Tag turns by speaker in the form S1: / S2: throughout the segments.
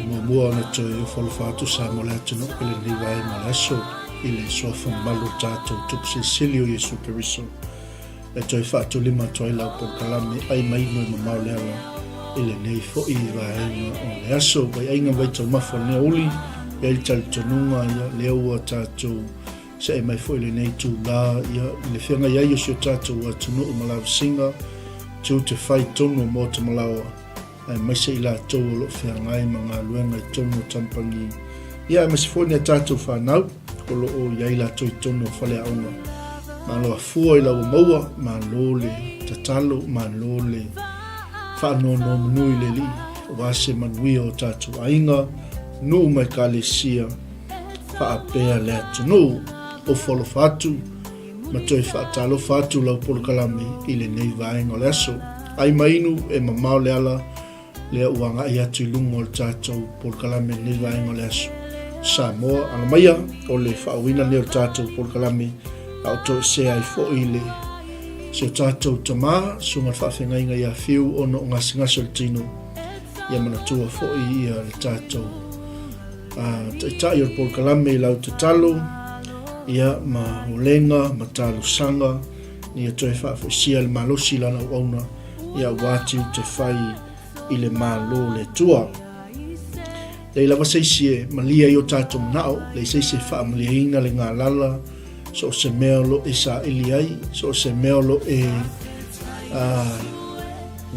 S1: Mamao na toi o 𝚘𝚙𝚢𝚛𝚒𝚑𝚝 mo le atino ele ni vai mo le aso ile so fa malo tato 𝚘𝚑𝚙𝚢𝚛𝚒 o Yesu Keriso e toi fa to lima toi la por kalame ai mai mo Mamao le ala ile nei fo I vai o le aso vai ainga vai to mafo ne uli e il taltonunga ia le ua tato se mai fo ile nei tu la ia le fenga ia yo so tato wa tunu malaw singa tu te fai tonu mo te malawa ai mai se ila tau lo whengai ma ngā luenga I tono tampangi. Ia mai se fōnia tātou whanau, ko lo o ia ila tau I tono whale aunga. Ma lo a fua ila o maua, ma lo le tatalo, ma lo le whanau no manui le li, o wase manui o tātou ainga, nuu mai ka le sia, whaapea le atu nuu, o wholo whatu, ma toi whaatalo whatu lau polokalame I le nei vaenga le aso. Ai mainu e Mamao le ala, lea uanga I atu I lungo o tātou polokalame nei vaenga le aso. Samoa ana maia o le whaawina leo tātou polokalame au to se ai fo I le se tātou tamā sunga whaawhengainga ia whiu ono o ngasingaso le tino ia manatua fo I ia le tātou tai o polokalame I lau te talo ia ma olenga ma talo sanga ni toi whaafo le malosi lana wauna ia wati te whai I le malo le tua. Lei lava seisie malia I o tātou manao, lei seisie wha malia ina le ngā lala, so se mea lo e sa ili ai, so se mea lo e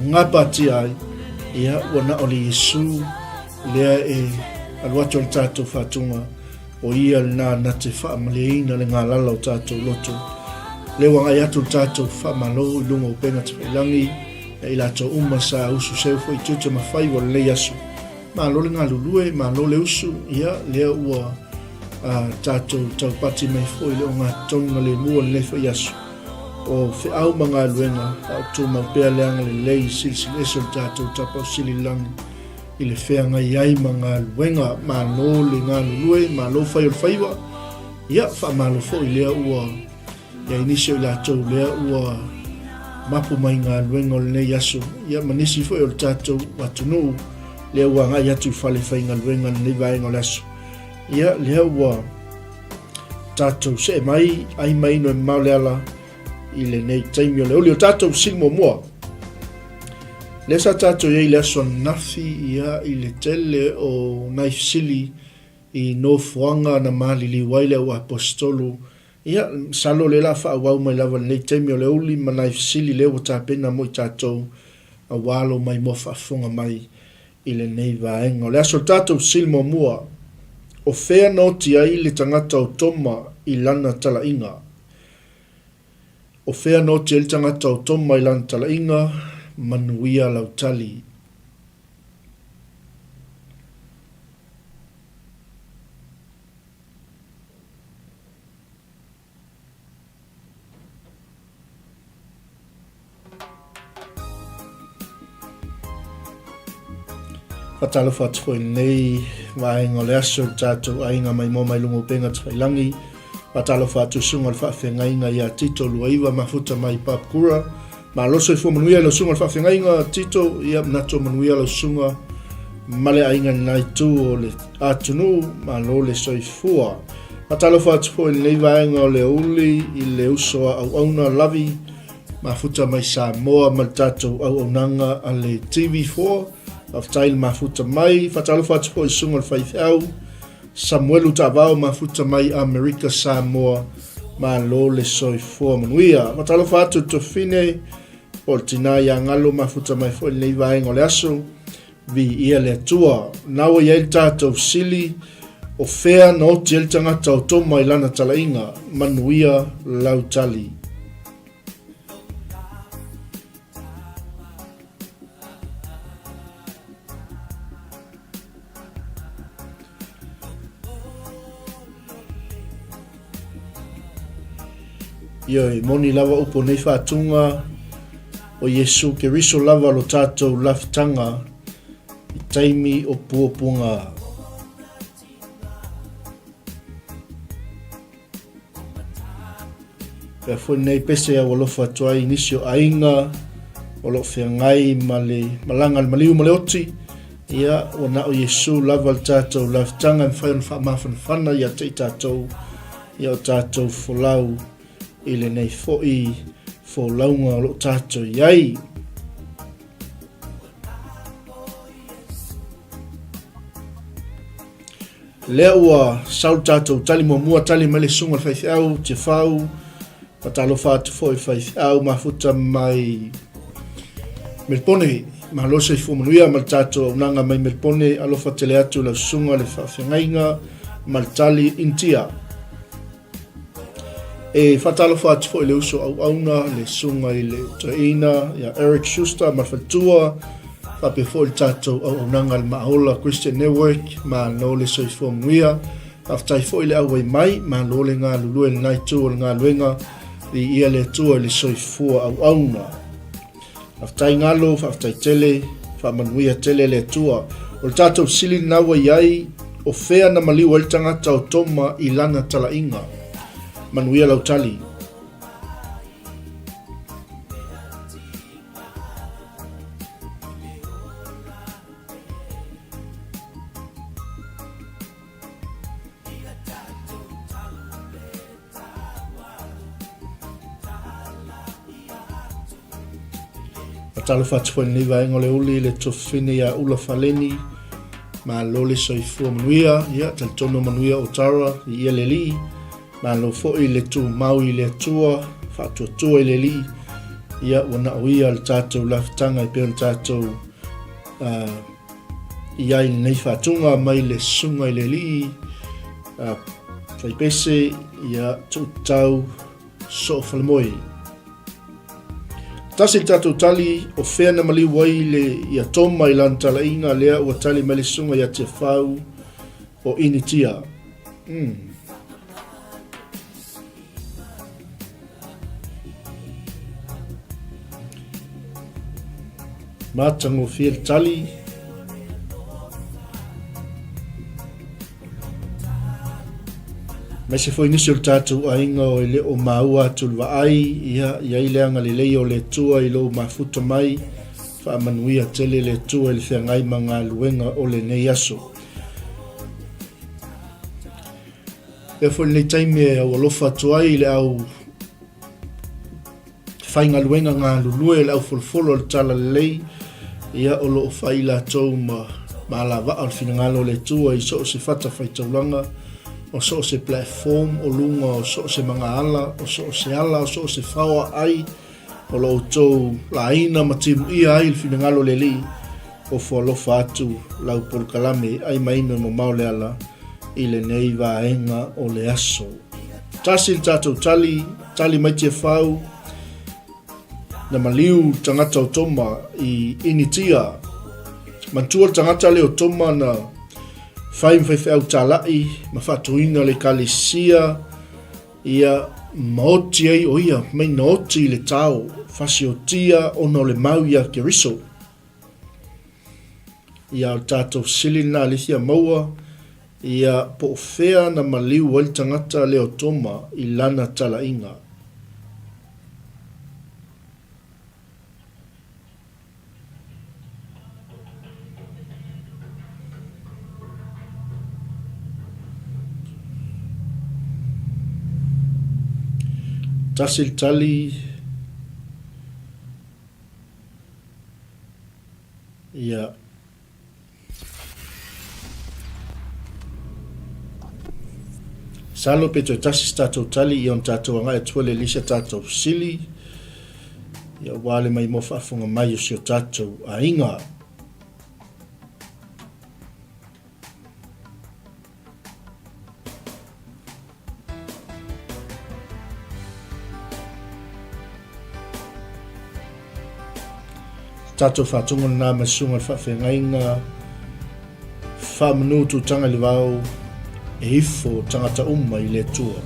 S1: ngapati ai, ia wana o le Yesu, lea e aluato le tātou whatunga, o ia le nā na te wha malia ina le ngā lala o tātou loto. Le wanga I atu le tātou wha malo I lunga o penga te whailangi, e ila to uma sa usu seu foi tutu mawhai wa le yasu. Ma lo le ngā lulue, ma lo le usu, ia lea ua tātou taupati mai foi le o ngā tonga le mua le whai yasu. O whi au ma ngā luenga, au tō maupea leanga le lei silsil eso tātou tapau sili langi. I le wheanga iai ma ngā luenga, ma lo le ngā lulue, ma lo whai o le whaiwa. Ia wha ma lo foi lea ua, ia inisio I la tau lea ua, mapu mai ngā luenga o le nei aso, ia manisi fo o le tātou watunu, lea ua ngai atu I whale whai ngā luenga le nei vaenga o le aso. Ia lea ua tātou se mai, ai mai no e Mamao le ala, i le nei taimi o le uli o tātou silmo mua. Le sa tātou i le aso nafi ia i le tele o naif sili i no fuanga na malili waile o apostolu. Ia salo le la wha awau mai lava nei taimi o le uli ma naif sili le o tāpena mo i tātou a walo mai mo whaafunga mai i le nei vaenga. O le aso tātou silmo mua o whea noti ai le tangata o toma i lana tala inga. O whea noti ai le tangata o toma i lana tala inga manuia lau tali. Fatalo fatu foi nei vaenga le aso tātou ainga mai mo mai lungo penga tailangi. Fatalo fatu sunga le whawhengainga ia tito luaiva mafuta mai papkura. Ma loso i manuia lo sunga le whawhengainga tito ia nato manuia lo sunga male ainga nai tu o le atunu ma lo le soifua. Fatalo fatu foi nei vaenga o le uli i le usoa au auna lavi mafuta mai Samoa ma tātou au aunanga a le TV4. Aftail mafuta mai, fatalo fatu po isunga whaithau, Samuelu Tavao mafuta mai Amerika Samoa, ma lo le soifua manuia. Fatalo fatu to fine, o tina ia ngalo mafuta mai fo le vaenga o le aso, vi ia le tua. Nawa ia il tātou sili, o fea no tiel tangata o toma ilana talainga, manuia lau tali. Ioi, moni lava upo nei whātunga o Yesu ke riso lava lo tātou laftanga i taimi o puopunga. Pea fwoi nei pese a walofa tuai nisio ainga o lo whiangai ma le malanga le maliu ma le oti. Ia o na o Yesu lava lo tātou laftanga i whaion whaamawhanwhana ia te tātou ia o tātou folau. Ile nei foi fo launga lo tato iai. Lea ua sau tato tali mua tali mele sunga whaithau te whau patalo whātu foi whaithau mafuta mai Melpone ma losa i fumanuia mal tato unanga mai Melpone alofa tele atu la sunga le whawhengainga mal tali intia. E fatalo fatu fo le uso au auna le sunga i le taina ya Eric Schuster ma fatua fa pe fo le tato au aunanga le Mahola Christian Network ma no le soifo muia aftai fo le au mai ma no le ngā lulu le nai tu o ngā luenga i ia le tua le soifo au auna aftai ngalo aftai tele fa manuia tele le tua o tato sili nawa iai o fea na maliu el tangata o toma i lana talainga manuia lau tali. Atalo fatu fwene ni vaenga le uli le tofine ya ula faleni ma lole soifua manuia ia talitono manuia o tara i ia le li ma lo foi le tu mau i le tua fatu tua i le li ia wana oia le tātou laftanga i pēr tātou ia i nei fatunga mai le sunga i le li fai pese ia tu tau so falmoi tasi tātou tali o whea na mali wai le ia toma i lantala inga lea ua tali mali sunga ia te whau o initia Matango fiel tali mai se foi nisio tātou ainga o le o maua tulwa ai ia i leanga le leo le tua i lo mafuta mai fa manuia tele le tua i le whiangai manga luenga o le nei aso e foi nei taime au alofa tuai le au whaingaluenga ngā lulue le au folofolo le tala lei ia o loo whai la tau ma la wa al finangalo le tua i so se fata whaitaulanga o so se platform o lunga o so se mga ala o so se ala o so se whaua ai o loo tau la ina matimu ia ai le finangalo le li o whalofa atu lau polkalame ai maina mo maule ala i le nei vaenga o le aso. Tasil tatou tali mai te whau na maliu tangata o toma i initia. Mantua tangata le o toma na whaimwhaiwhi au tālai ma whatuina le kalisia ia maoti ai o ia mai naoti le tau whasiotia o no le mau ia ke riso. Ia o tātou silina alithia maua ia po fea na maliu wali tangata le o toma i lana tala inga. Tasil tali ia salo pe to tasis tatou tali i on tatou anga e tuele lisa tatou sili ia wale mai mo whaafonga mai o sio tatou a inga. Tatou whaatonga nā masunga whawhengainga whamanu tu tanga li wau e ifo tangata umma i le tua.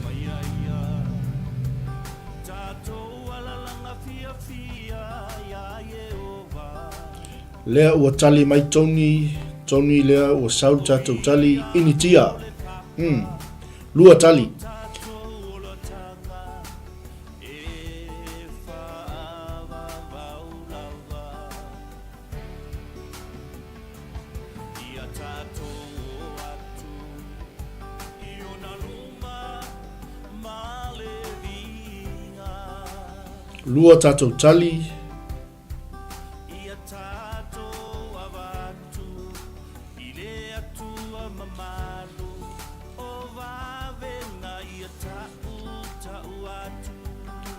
S1: Lea ua tali mai Tony lea ua saul tatou tali initia. Lua tali. Lua tatou tali.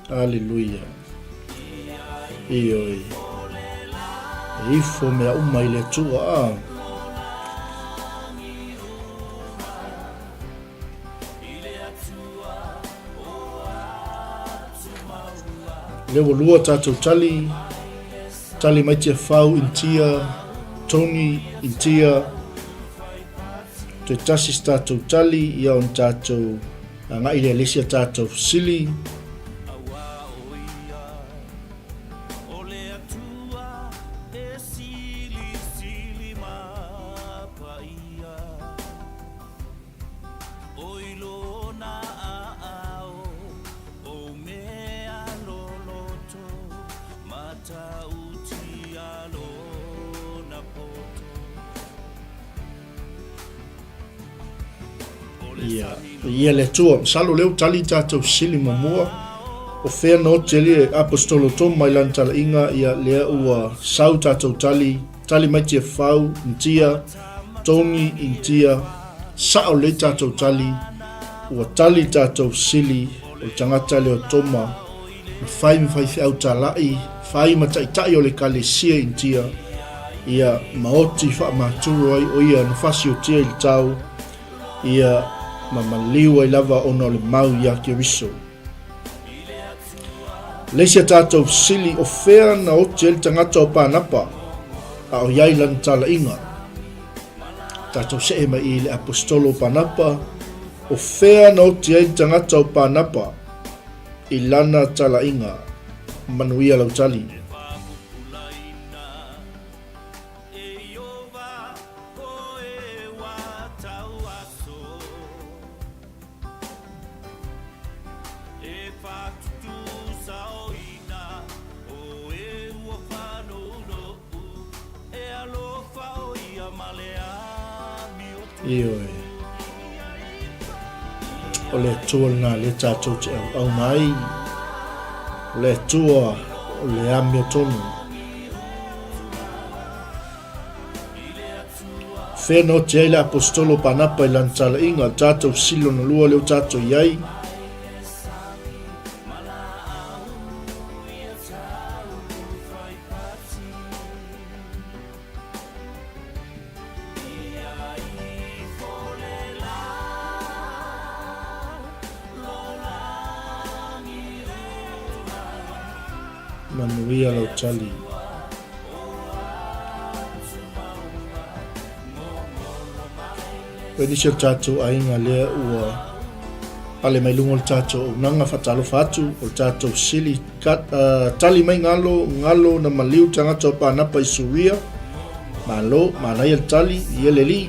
S1: Hallelujah. Ioi. Ifo mea umma i le tua. Lewa lua tatou tali mai tia whau intia, Tony intia, te tasis tatou tali ia on tatou ngai le lesia tatou sili. Ia le tua salo leo tali tatou sili mamua o fea no tele apostolo toma i lantala inga ia lea ua sau tatou tali mai tia whau intia, Tony intia, sao le tatou tali ua tali tatou sili o tangata leo toma na whaiwhaiwhi au tālai whai mataitai o le kalesia intia ia maoti wha maturu ai o ia na whasi o tia i tau ia mamaliu ai lava ona le mau ia ke riso. Leisia tatou sili o fea na o tia tangata o pānapa a o iai lan tala inga. Tatou se e mai i le apostolo pānapa o fea na o tia tangata o pānapa i lana tala inga manuia lau tali. Ioi. O le tōna le tātou te au mai. le tua o le amio tonu. Wheno te eile apostolo panapa I lantala inga tātou silo na lua leo tātou iai. Manuia lau tali. Pwede siya tātou ainga lea ua ale mai lungo le tātou o nanga whatalo whatu o tātou sili tali mai ngalo na maliu tangata o pānapa I suria malo malai al tali I ele li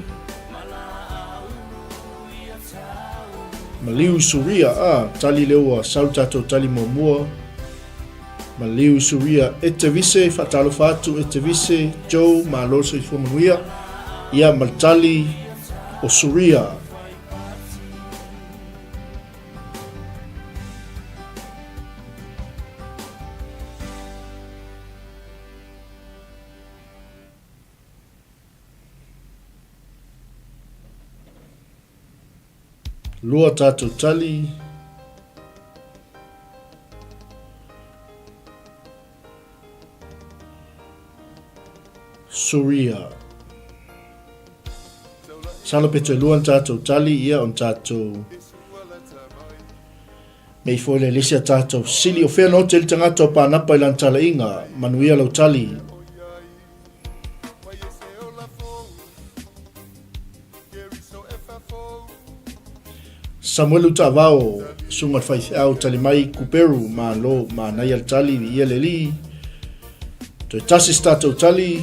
S1: maliu I suria tali leo a sau tātou tali mua maliu I suria 𝚜𝚜𝚎 whatalo whatu 𝚜𝚜𝚎 Joe malo sa I fumanuia ia maltali o suria lua tātou tali suria salo peto luan tātou tali ia on tātou mei foi le lesia tātou sili o whea no te li tangata o pānapa I lantala inga manuia lau tali Samuelu Tavao sunga 𝚘𝚘𝚎𝚘𝚘 tali mai kuperu ma lo ma nai al tali ia le li to tasi tātou tali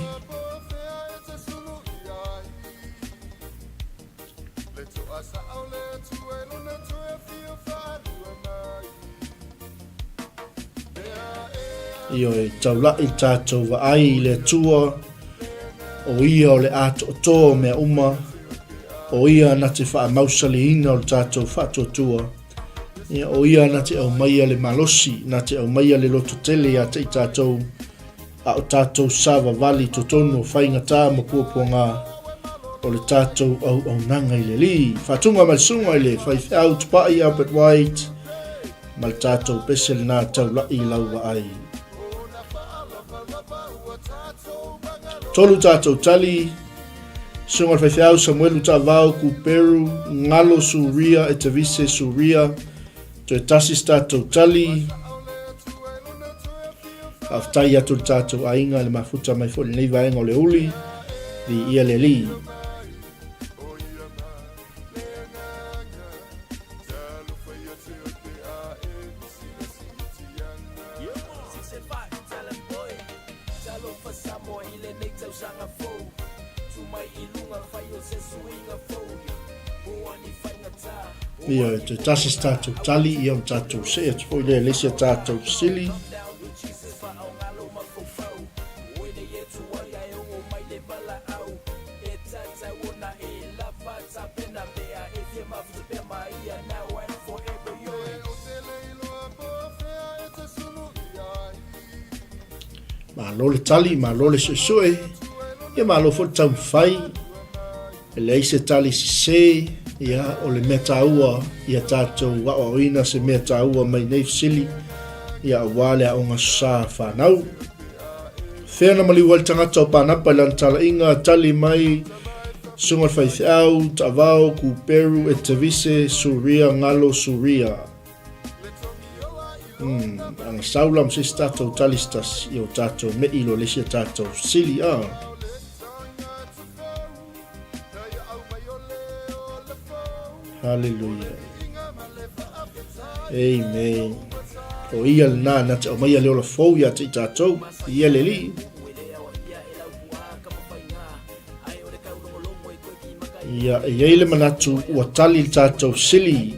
S1: io e taulai tātou wa ai le tua o ia o le ato o tō mea uma o ia na te wha mausali ina o le tātou whatotua o ia na te au maia le malosi na te au maia le loto tele a te tātou a o tātou sawa vali to tono whainga tā ma puapuanga o le tātou au nanga I le li whatunga malsunga I le whaifeau tupai Albert White ma le tātou pesel nā taulai lau wa ai tolu tātou tali sunga whaifeau Samuelu Tavao kuperu ngalo suria 𝚜𝚜𝚎 suria to e tasis tātou tali aftai atu tātou ainga le mafuta mai fo le nei vaenga o le uli di ia le li ia te tasis tātou tali ia o tātou se e tfoi le lesia tātou sili malo le tali malo le soe ia malo fo tau fai e le se tali se ia o le mea tāua ia tātou waoina se mea tāua mai nei sili ia wale a onga sa whanau whea na mali wale tangata o pānapa lantala inga tali mai sunga 𝚘𝚘𝚎𝚘𝚘 Tavao kuperu 𝚜𝚜𝚎 suria ngalo suria anga saulam se tātou talistas i o tātou me ilo lesia tātou sili Hallelujah. Amen. O ia na te o mai leo la fou ia te tātou ia le li ia le manatu ua tali tātou sili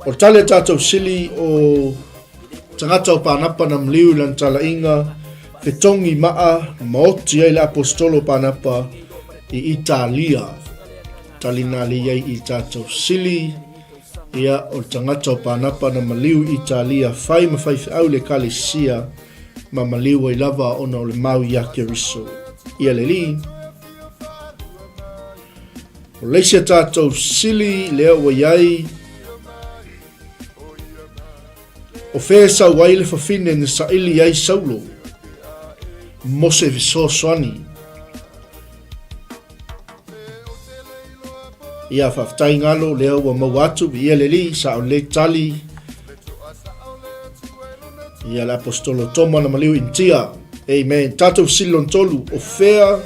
S1: o tali tātou sili o tangata o pānapa na mliu lantala inga whetongi maa maoti ai le apostolo pānapa I Italia talina li ai I tātou sili ia o tangata o pānapa na maliu Italia whai ma whai au le kalesia ma maliu ai lava ona o le mau iake riso. Ia le li. O leisia tātou sili lea ua iai o whea sa waile whawhine na sa ili ai saulo mose viso soani. Ia whaftai ngalo lea ua mawatu ia le li sa o le tali ia le apostolo toma na maliu intia. Amen. Tātou silon tolu o whea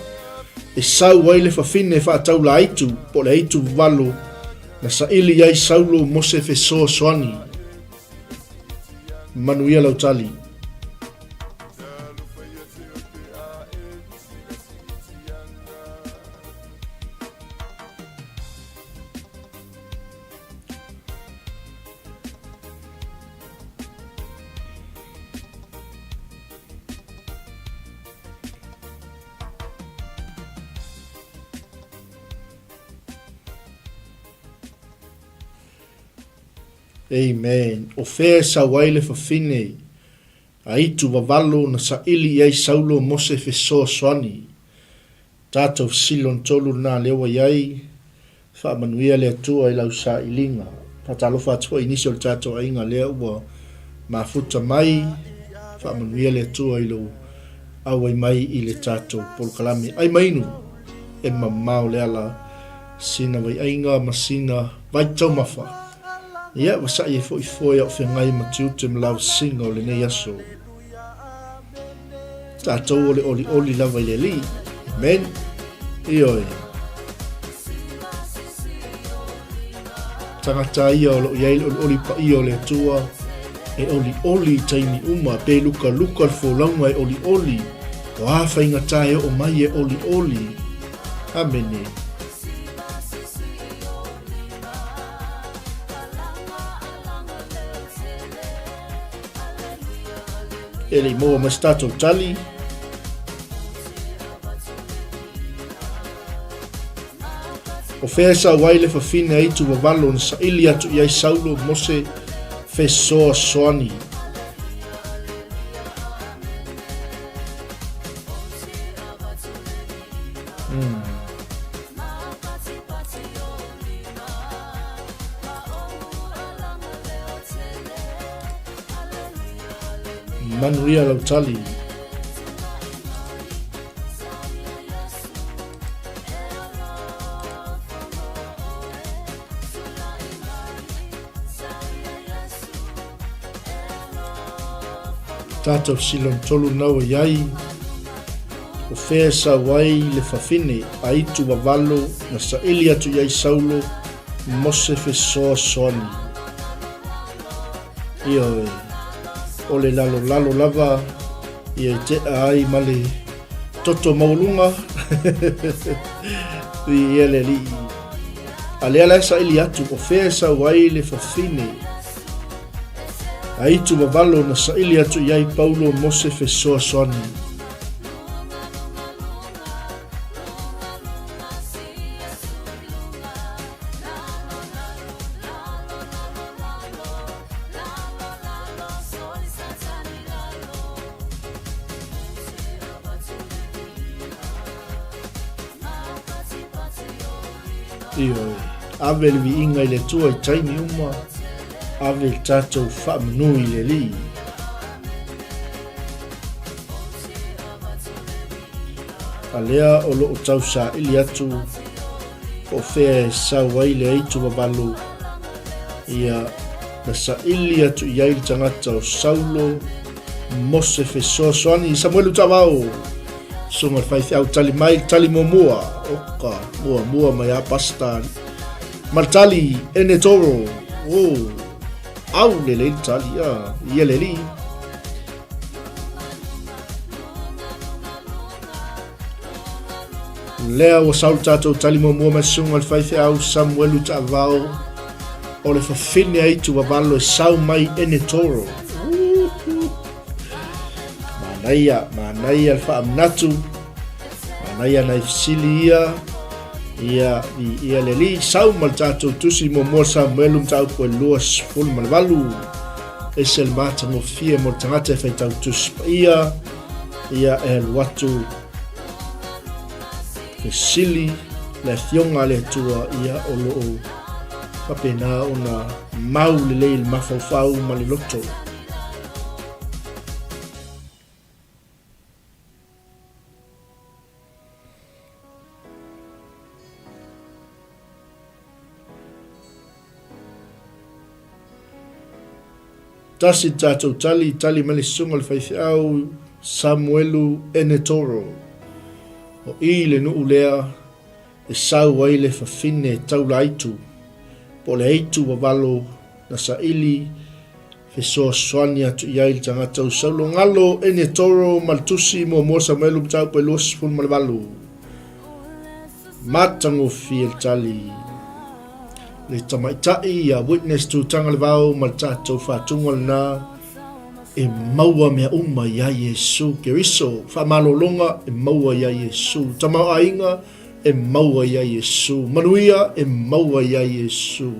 S1: e sau waile whawhine whaatau la aitu po le aitu valo na sa ili ai saulo mose viso soani. Manuia lau tali. Amen. O whea sa waile whawhine a itu wawalo na sa ili iai saulo mose fesoa soani. Tātou silon tolu na lewa iai wha manuia lea tua i lau sa ilinga. Patalofa atua inisio le tātou ainga lea ua mafuta mai wha manuia lea tua i lau awai mai i le tātou polokalami. Ai mainu e mamao lea la sina vai ainga masina vai taumafa. Ia wasa i foi o whengai matiute mlau singa o le nei aso. Tātou ole oli lava i le li. Amen. Ioi. Tangata ia o lo iai oli pa ia o le tua. E oli taimi uma pe luka al fōlaunga e oli. O awha inga tae o mai e oli. Amene. Ele moa mas tātou tali. O whea sa waile whawhine aitu wawalo na sa ili atu iai saulo mose fesoa soani. Manuia lau tali. Tātou silon tolu nau iai o whea sa wai le whawhine a itu wawalo na sa ili atu iai saulo mose fesoa soani. Ioi. O le lalo lava ia te ai male toto maulunga ia le li alea sa ili atu o whea sa wai le whawhine a itu wawalo na sa ili atu iai paulo mose fesoa soani. Ioi, ave le vi inga i le tua i taimi uma, ave le tātou whaamanu i le li. A lea o loo tau sa ili atu, o whea e sa waile eitu wawalo, ia na sa ili atu i aile tangata o saulo, mose fesoa soani, Samuelu tawao. Sunga whaithi au tali mai, tali mua, oka, mua mai a pasta. Martali, ene toro, au le tali, ia le li. Lea o saul tātou tali mua mai sunga whaithi au Samuelu tawao. O le whawhine aitu wawalo e sau mai ene toro. Manaya al whaamnatu, manaya na ifsili ia, ia le li sau mal tatou tusi mo Samuel tau po luas ful mal valu e sel mata mo fie mo tangata fai tau tusi ia watu e sili le fionga le tua ia o loo papena ona mau le leil mafau mali loto. Tasi tatou tali mali sunga le whaiwhiau Samuelu Enetoro. O i le nuu lea e sau ai le whawhine tau laitu. Po le eitu wawalo na sa ili whesoa soani atu iai le tangata usaulo ngalo Enetoro maltusi mo Samuelu tau pe luas fun malwalu. Matango fi el tali. Le tamaitai ia witness tu tanga le vau mal tatou whatungal na e maua mea uma ia Yesu Keriso. Whamalolonga e maua ia Yesu. Tamau ainga e maua ia Yesu. Manuia e maua ia Yesu.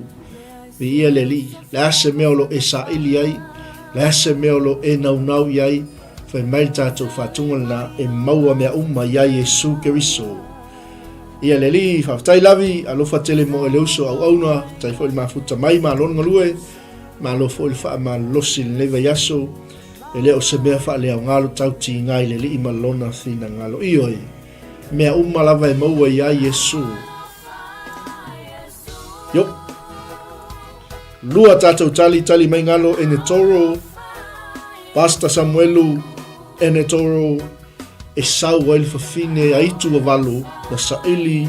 S1: Vi ia le li. Le ase meolo e sa ili ai. Le ase meolo e naunau iai. Whai mail tatou whatungal na e maua mea uma ia Yesu Keriso. Ia le li whaftai lavi alofa tele mo ele uso au auna tai fo il mafuta mai ma lon ngalue ma lo fo il fa ma losi le leva yaso ele o se mea fa le ngalo tau ti ngai le li ma lona thina ngalo ioi mea lava e maua ia Yesu yo lua tatou tali mai ngalo Enetoro Pastor Samuelu Enetoro e sau wail whawhine a itu wawalu na sa ili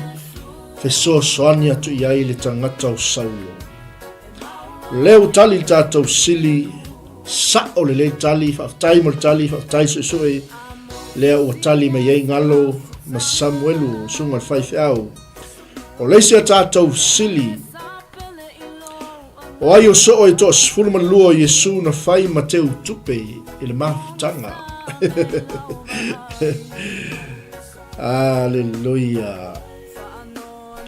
S1: whesoa soani atu iai le tangata o saulo. Leo tali tātou sili sa o le tali, whaftai mal tali, whaftai soe leo o tali me iei ngalo ma Samuelu sunga whaife au. O leisia tātou sili o ai o soo e toa sfulma lua Yesu na whai Mateu tupe i le mafutanga. Aleluia.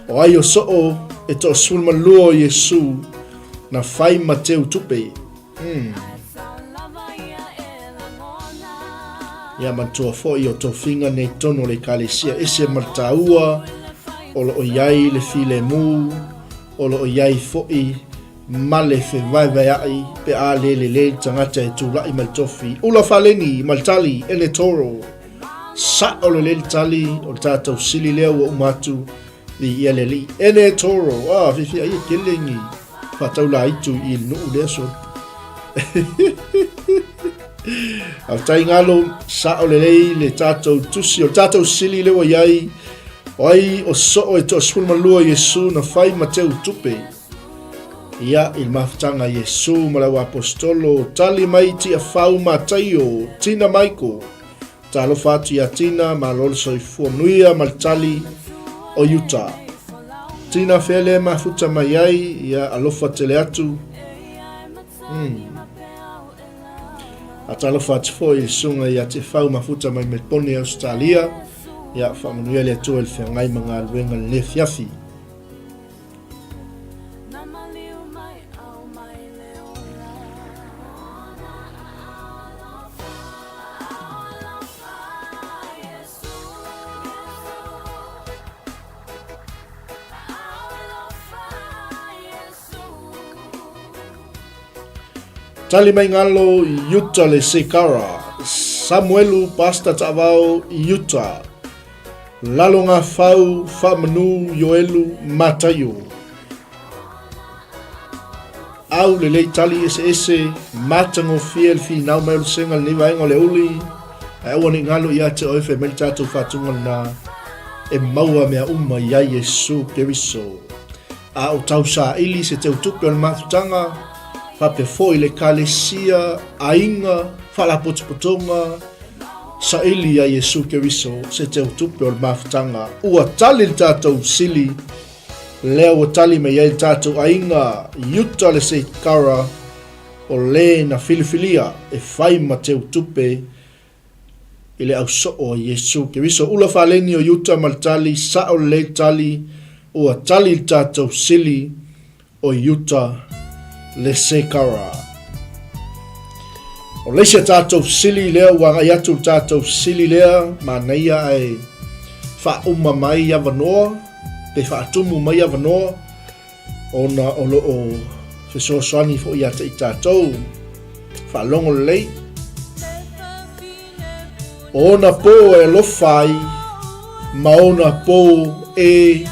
S1: O ai o soo e to sulma luo Yesu na whai Mateu tupe. Ia mantua fo i o to finga nei tono le kalesia ese martaua o lo o iai le file mu o lo o iai fo i male fe vai ai pe a le tangata e tu lai mal tofi ula faleni mal tali Enetoro sa o le tali o tatou sili leo o umatu i eleli Enetoro fifi ai kelengi fa tau la itu i no le so au tai ngalo sa o le tatou tusi o tatou sili leo iai oi o so o to sul malua Yesu na fai Mateu tupe ia il maftanga Yesu malawa apostolo tali mai ti a fau mataio tina maiko talo fatu ya tina malol soi fuanuia mal tali o yuta tina fele mafuta mayai ia alofa tele atu atalo fatu fo il sunga ia te fau mafuta mai metpone Australia ia famanuia le atu el fengai mga alwenga le fiafi. Tali mai ngalo Utah le Sekara, Samuelu Pastor Tavao Utah, Lalonga Fau Famanu Yoelu Matayo. Au le tali ese matango fiel fi nau mai sengal ni vai ngole uli. Ai woni ngalo ia te ofe meltato fatungal na e maua mea uma ia Yesu Keriso. A o tausa ili se te utupe al matutanga. Fape foi le kalesia ainga fala potopotonga sa ili ya Yesu Keriso se te utupe ol maftanga ua tali tatou sili leo tali me yai tatou ainga yuta le se kara o le na filifilia e fai Mateu tupe ile au so o Yesu Keriso ula faleni o yuta maltali sa o le tali ua tali tātou sili o 𝚗𝚘𝚙𝚎𝚘. O leisa tātou sili lea ua ngai atu tātou sili lea manaia ai whauma mai ia wanoa, pe whaatumu mai ia wanoa, ona o loo whesoaswani fo ia te i tātou, whaalongo lei. Ona pō e lofai, ma ona pō e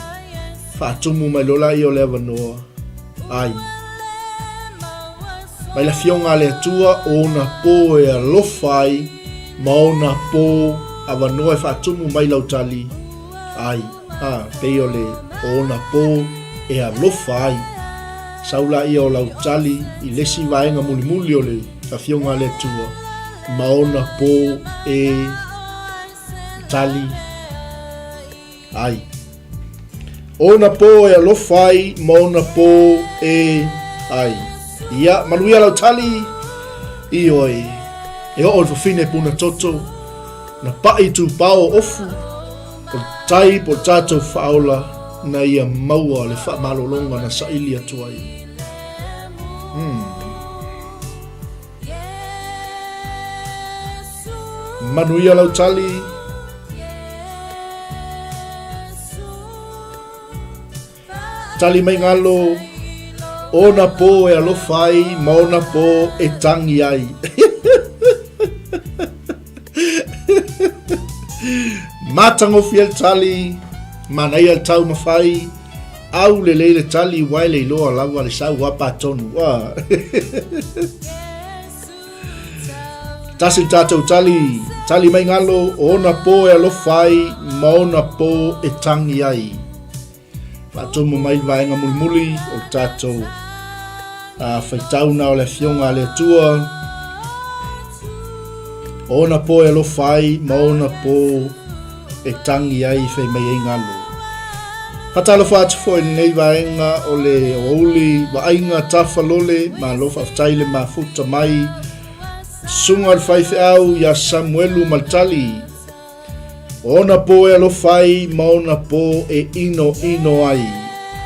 S1: whaatumu mai lola i o lea wanoa, ai. Mai la fionga le atua, ona pō e lofai, ma ona pō a wanoa e whaatumu mai lautali, ai. Pei o le ona pō e lofai. Saula ia o lautali i lesi vaenga muli muli o le la fionga le atua. Maona po e tali ai. Ona po e lofai, maona po e ai. Ia manuia lau tali i oi. E o fine puna toto na pai tu pao ofu o tai po tato faula na ia maua le fa malolonga na saili atu ai. Manuia lau tali tali mai ngalo ona po e alofai maona po e tangi ai. Matango fiel tali manai al tau mawhai au le leile tali wai le loa lawa le sau wapa tonu. Tasi tātou tali mai ngalo ona po e alofai maona po e tangi ai. Whātumu mai vaenga muli muli o tātou whaitauna o le fionga le tua. Ona po e alofai maona po e tangi ai whai mai e ngalo. Patalo whātu fo e nei vaenga o le ouli wainga tawhalole ma lofa whataile ma futa mai sunga whaife au ya Samuelu Maltali. Ona po e alofai maona po e ino ai.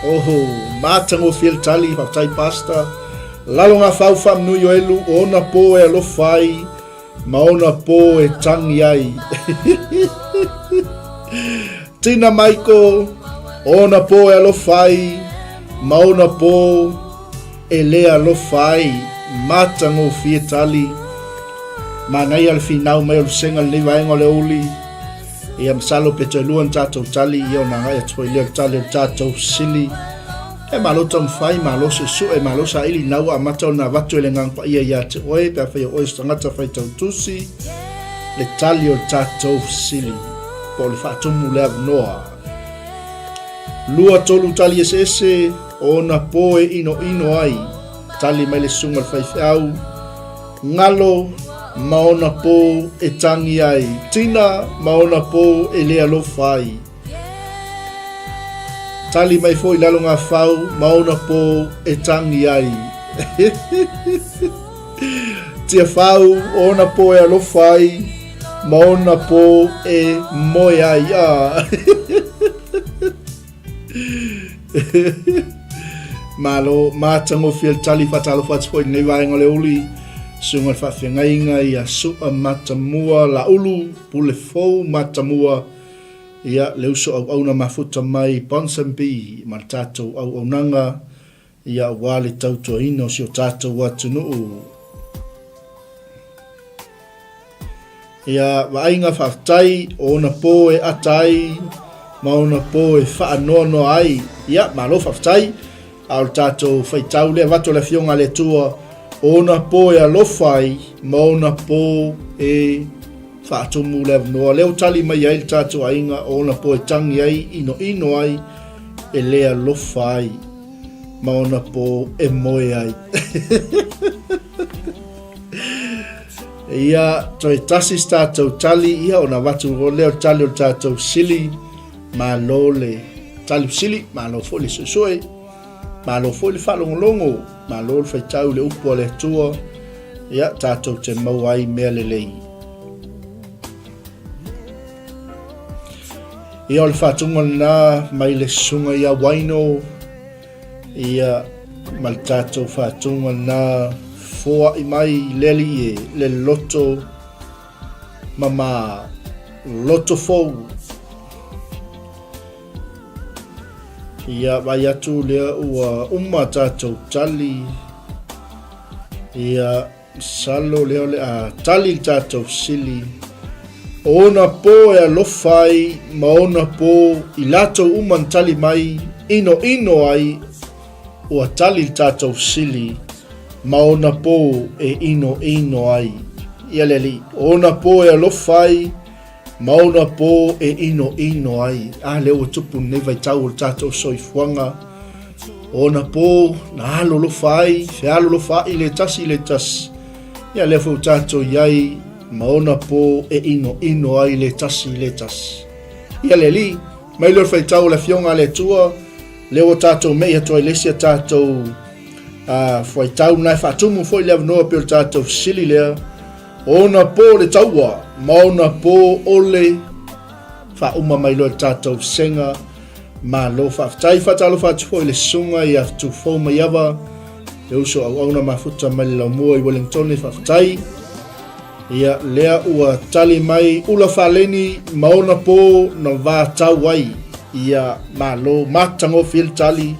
S1: Oho, matango fiel tali whaktai pasta. Lalonga whau whamnui o elu, ona po e alofai maona po e tangi ai. Tina Maiko, ona po e alofai maona po e lea alofai matango fiel tali. Manai al finau mai o senga le vaenga le uli. E am salo peto luan tātou tali i o na ngai atoi leo tali o tātou sili. E malota mwhai malosa su e malosa ili nau a matau na watu ele ngang pa ia ia te oe pe a whai o oe stangata whai tau tusi le tali o tātou sili. Po le whaatumu lea noa. Lua tolu tali ese ona po e ino ai. Tali mai le sunga le whai ngalo maona po e tangi ai. Tina maona po e lea lofai. Tali mai fo i lalonga whau maona po e tangi ai. Tia whau ona po e lofai maona po e moe ai. Malo matango fiel tali fatalo fats fo i nei vaenga le uli. Sunga whawhengainga ia sua matamua la ulu pule fau matamua ia leuso au auna mafuta mai Ponsonby ma tātou au aunanga ia wale tautua ino si o tātou watunuu. Ia wainga whaftai ona po e atai maona po e whaanono ai ia malo whaftai au tātou whaitau lea wato le fionga le tua. Ona po e alofai, maona po e whaatumu lea noa. Leo tali mai ai tātou ainga, ona po e tangi ai, ino ai, e lea lofai, maona po e moe ai. Ia, toi tasis tātou tali, ia ona watu o leo tali o tātou sili, ma lole, tali sili, ma lo foli susue, ma lo foli whalongolongo, ma lol fai tau le upo le tua ia tātou te mau ai mea le lei. Ia o le whātunga nā mai le sunga ia waino. Ia ma le tātou whātunga nā fōa I mai leli e le loto mama loto fou. Ia vai atu lea ua tātou tali. Ia salo lea le a tali tātou sili. Ona po e alofai ma ona po I latou tali mai ino ai ua tali tātou sili ma ona po e ino ai. Ia leli, ona po e alofai ma ona po e ino ai. Le ua tupu nei vai tau o tātou soifuanga. Ona po na alo lofai, fe alo lofai le tasi. Ia le fau tātou iai ma ona po e ino ai le tasi. Ia leli, mai lor fai tau le fionga le tua, le o tātou mei atua lesia tātou fai tau nai whatumu foi le avanoa pe o tātou sili lea. Ona po le taua, ma ona po ole wha mai lor tātou senga, ma lo whaftai whatalo whatu foi le sunga I aftu fau mai awa, le uso au auna mafuta mai le laumua I Wellington le whaftai. Ia lea ua tali mai ula whaleni maona po na wā tau ai. Ia malo matango fil tali.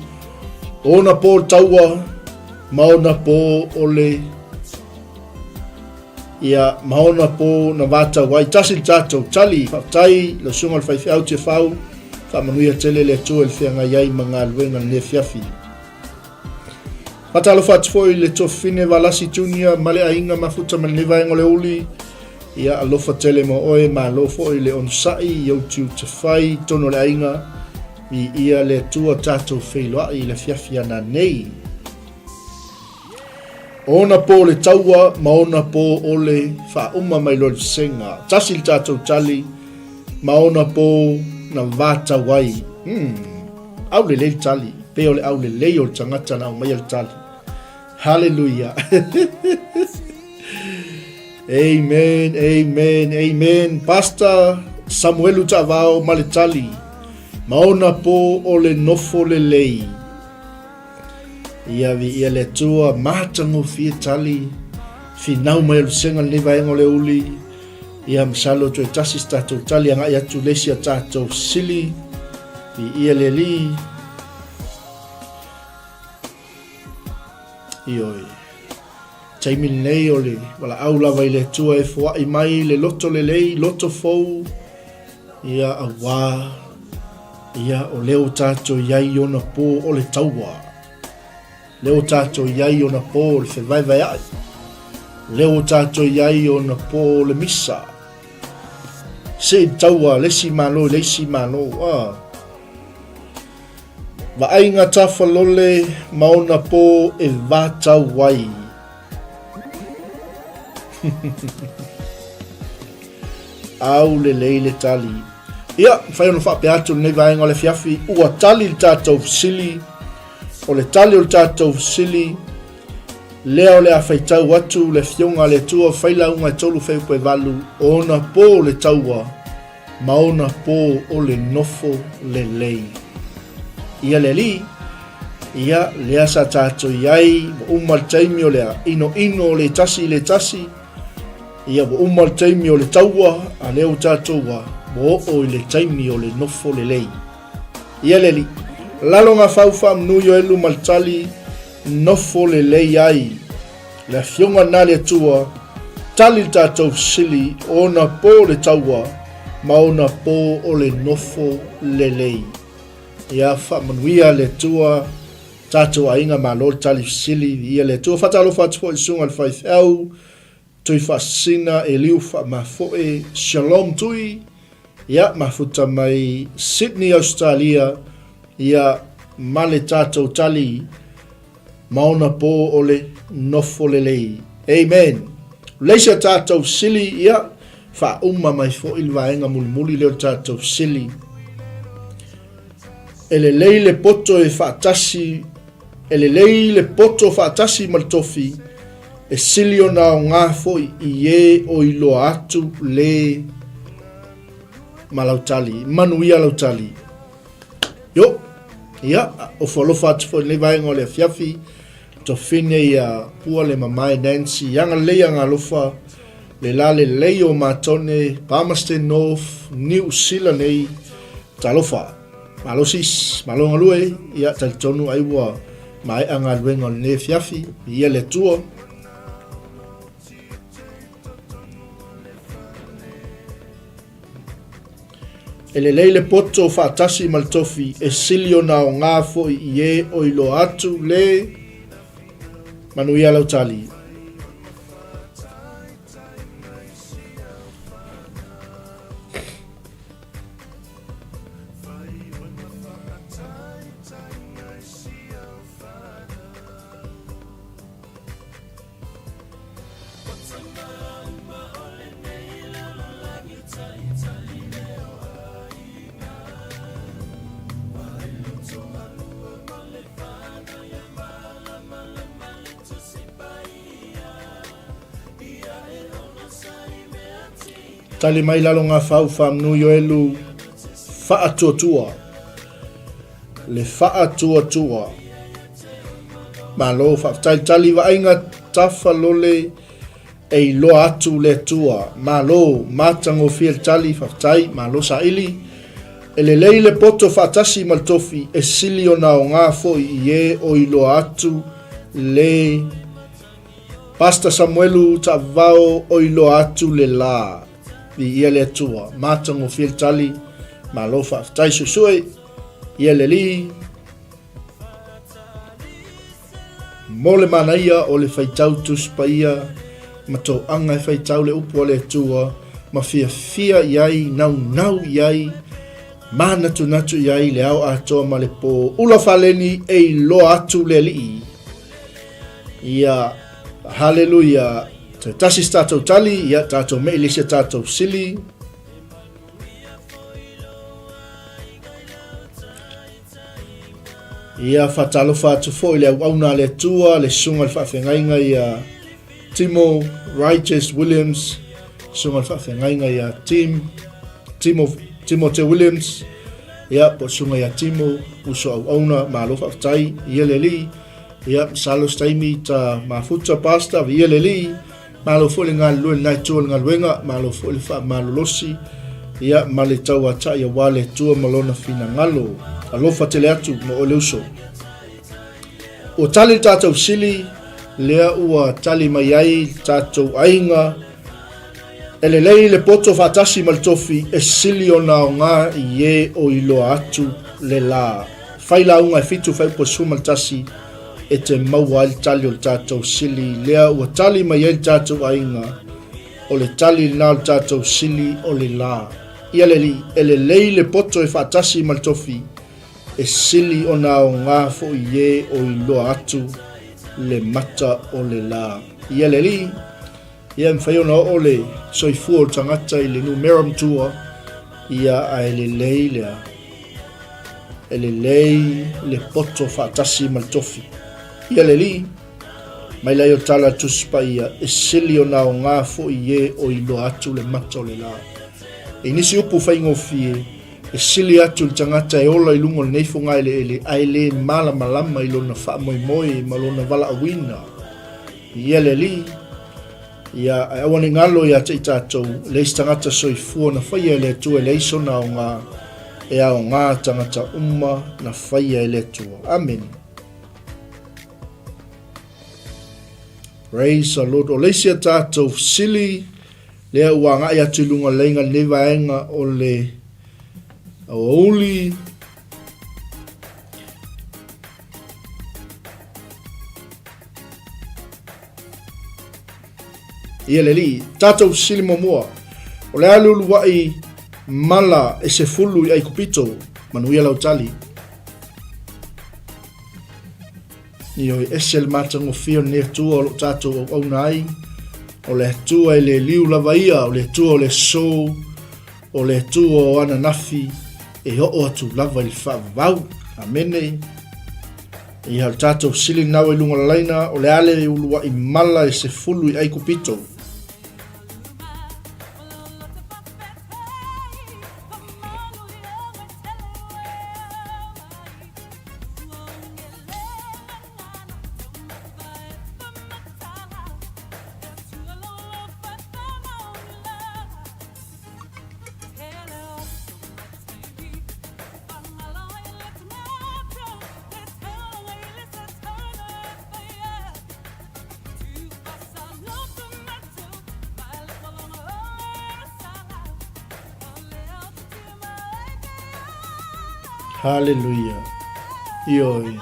S1: Ona po taua maona po ole. Ia maona po na wā tau ai. Tasil tātou tali whaftai le sunga le whaiwhiau te whau. Whamanuia tele le tua le whianga iai mga luenga ne fiafi. Matalo fatu foi le tofine valasi tunia male ainga mafuta malniva ngole uli. Ia alofa tele mo oe ma alofo le onsai yau tiu te whai tono le ainga. I ia le tua tatou whailoa I le fiafiana nei. Ona po le taua ma ona po ole wha mai lo le senga. Tasil tatou tali ma ona po na vata wai. Au le tali. Pe ole au le o tangata na mai le tali. Hallelujah. Amen. Pastor Samuel Utavao Malitali. Maona po ole nofo le lei. Ia le tua matango fie tali. Finau mai le senga le vaengo le uli. Ia msalo tu tasis tatou tali anga ia tu lesia tatou sili. Ia le li. Ioi. Taimil nei ole, wala aula vai le tua e fua I mai le loto le lei, loto fou. Ia awa. Ia o leo tātou iai ona po o le taua. Leo tātou iai ona po o le whewai ai. Leo tātou iai ona po o le misa. Se taua, lesi malo. Wa ainga tawhalole maona po e vata wai. Au le leile tali. Ia, whai ono whape atu nei vaenga le fiafi. Ua tali le tātou sili. O le tali o le tātou sili. Lea o le a whaitau atu le fionga le tua whaila unga tolu wheupe valu. Ona po le taua. Maona po o le nofo le lei. Ia le li, ia lea sa tātou iai, umal taimi o lea ino le tasi. Ia umal taimi o le taua, a leo tātou wa, o le taimi o le nofo le lei. Ia le li, lalonga whauwha mnuio elu maltali, nofo le lei ai. Le fionga na le tua, tali tātou sili, ona po le taua, ma ona po o le nofo le lei. Ia whamanuia le tua tātou ainga ma lor tali sili. Ia le tua whatalo whatfo I sunga le whaithau. Tui whasina e liu whamafoe. Shalom tui. Ia mafuta mai Sydney, Australia. Ia male tātou tali. Maona po ole nofo le lei. Amen. Leisa tātou sili. Ia wha mai fo ilwaenga muli leo tātou sili. Ele leile poto e whaatasi, ele leile poto whaatasi maltofi, e silio na o ngā foi I e o iloa atu le malau tali, manuia lau tali. Yo, ia, o folofa atu fo le vaenga o le fiafi, to fine ia pua le mamai Nancy, yanga leia ngā lofa, le la le leo matone, Palmerston North, New Zealand nei, talofa, malosis, malonga lue, ia talitonu aiwa, mai anga luenga le fiafi, ia le tua, ele leile poto whaatasi maltofi e silio na o ngā fo i e o ilo atu le manuia lau tali. Tali mai lalo ngā whau whamnu yo elu whaatua. Le whaatua. Ma lo tali wa ainga tafa lole e lo atu le tua. Ma lo matango fiel tali whaftai ma lo sa ili. E le leile poto whaatasi maltofi e silio na o ngā fo i e o ilo atu le Pastor Samuelu ta vao o ilo atu le la. Di ia le tua, matango fiel tali, ma lo whaftai susui, ia le li. Mo le mana ia o le whaitau tuspa ia, ma tau anga e whaitau le upo le tua, ma fia iai, nau iai, ma natu iai le au atoa ma le po, ula whaleni e lo atu le li. Ia, hallelujah. Tasi tātou tali, ia tātou me ilisia tātou sili. Ia whatalo whātu fo i le auna le tua, le sunga le whawhengainga ia 𝚗𝚑𝚑𝚗𝚑 Williams, sunga le whawhengainga ia Timothy Williams, ia po sunga ia Timo, uso auna ma lo whawtai, ia le li, ia salo staimi ta mafuta pasta, ia le li, malo fo le ngā lue nai tua ngā luenga, malo fo le wha malo losi, ia male tau ata ia wale tua malona fina ngalo, alofa tele atu mo o leuso. O tali tātou sili, lea ua tali mai ai tātou ainga, ele lei le poto whaatasi maltofi e sili o nao ngā i e o ilo atu le la. Whaila unga e fitu whaipo sumaltasi, e te maua il tali o le tātou sili, lea ua tali mai el tātou ainga, o le tali nā o tātou sili o le la. Ia le li, e le lei le poto e whaatasi maltofi, e sili o nā o ngā fo i e o i loa atu, le mata o le la. Ia le li, ia mwhaiona o le soifua o tangata i le numeram tua, ia a e le lei lea, e le lei le poto whaatasi maltofi. Ia le li, mai lai o tala tuspa ia, e sili o nā o ngā fo i e o i loa atu le mata o le la. E nisi upu whaingo fie, e sili atu le tangata e ola i lungo le neifunga ele aile mala malama i lona wha moi ma lona wala awina. Ia le li, ia e awane ngalo ia te i tātou, leis tangata soifua na whaia le tua e leiso na o ngā, e ao ngā tangata umma na whaia le tua. Amen. Praise the Lord. O leisia tātou sili, lea ua ngai atu lunga leinga lewaenga o le auli. Ia le li, tātou sili momoa, o le alulu wai mala e se fulu i ai kupito, manuia lau tali. Ni o esel matango fio ne tua o lo tātou au nai, o le tua e le liu lava ia, o le tua o le so, o le tua o ananafi, e ho o atu lava i whaavau, amene. I hal tātou sili nau e lunga laina, o le ale e ulua i mala e se fulu i ai kupito. Hallelujah. Ioi.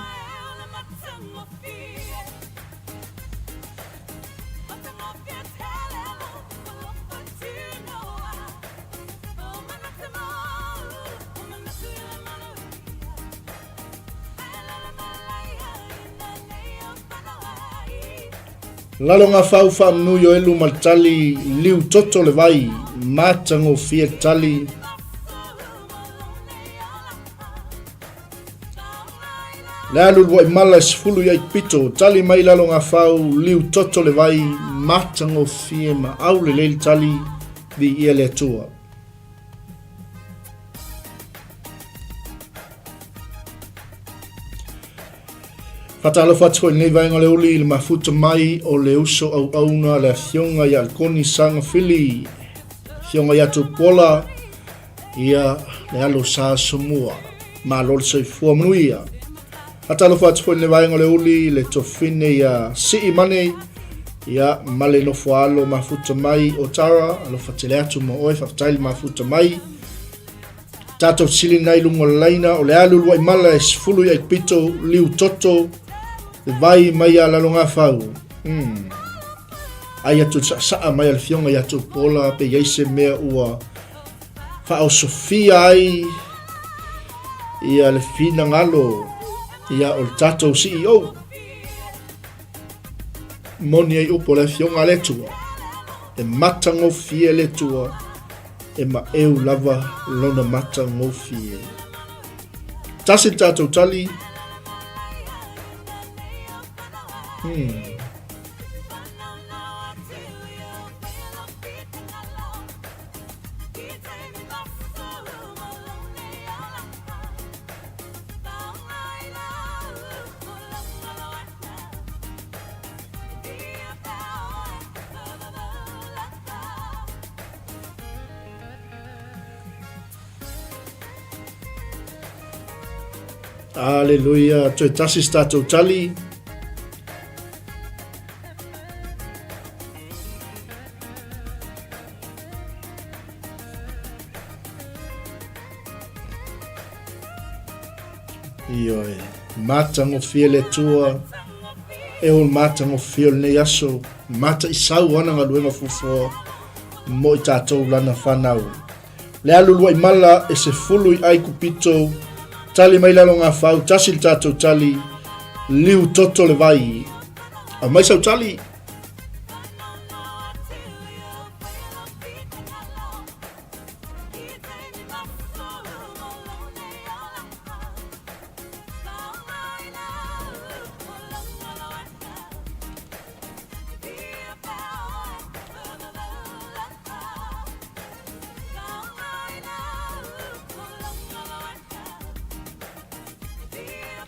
S1: Lalonga fau whamnu yo elu maltali liu toto le vai matango fia tali Lalu wai malas fulu ya pito tali mai lalonga fau liu toto le vai matango fia ma au le leil tali di ia le atua Fatalo fatso nei vai ngale uli il mafuta mai o le uso au auna le fionga ya alkoni sanga fili fionga ya tupola ia le alo sa somua ma lol se fua mnuia Fatalo fatso nei vai ngale uli le tofine ya si mane ia male no fualo mafuta mai o tara alo fatele atu mo oi fatal mafuta mai tato sili nai lungo laina o le alu wai mala es fulu ya pito liu toto vai mai ala longa fau ai atu sa mai al fionga ya tu pola pe yaise mea ua fa o sofia ai ia le fina ngalo ia o tato CEO moni ai upo le fionga le tua e matango fie le tua e ma eu lava lona matango fie tasi tato tali Hallelujah, tu tasi stato tali Ioi, matango fia le tua e o matango fia le yaso mata isau ana ngaluenga fufo mo i tatou lana whanau le alulu ai mala e se fulu i ai kupito tali mai lalo ngā whau tasil tatou tali liu toto le vai a mai sau tali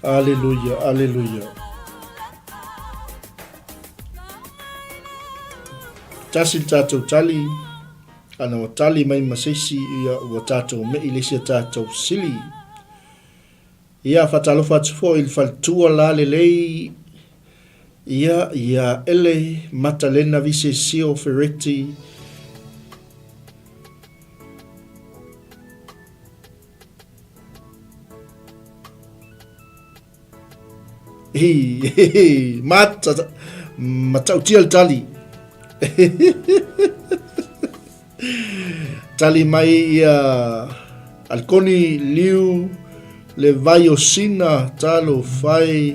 S1: Hallelujah, hallelujah. Tasil tatou tali, ana o tali mai masisi ia o tatou me ilisia tatou sili. Ia fatalofa tufo il faltua la lelei, ia ele matalena vise sio fereti, matau tial tali tali mai ia alkoni liu le vai o sina talo fai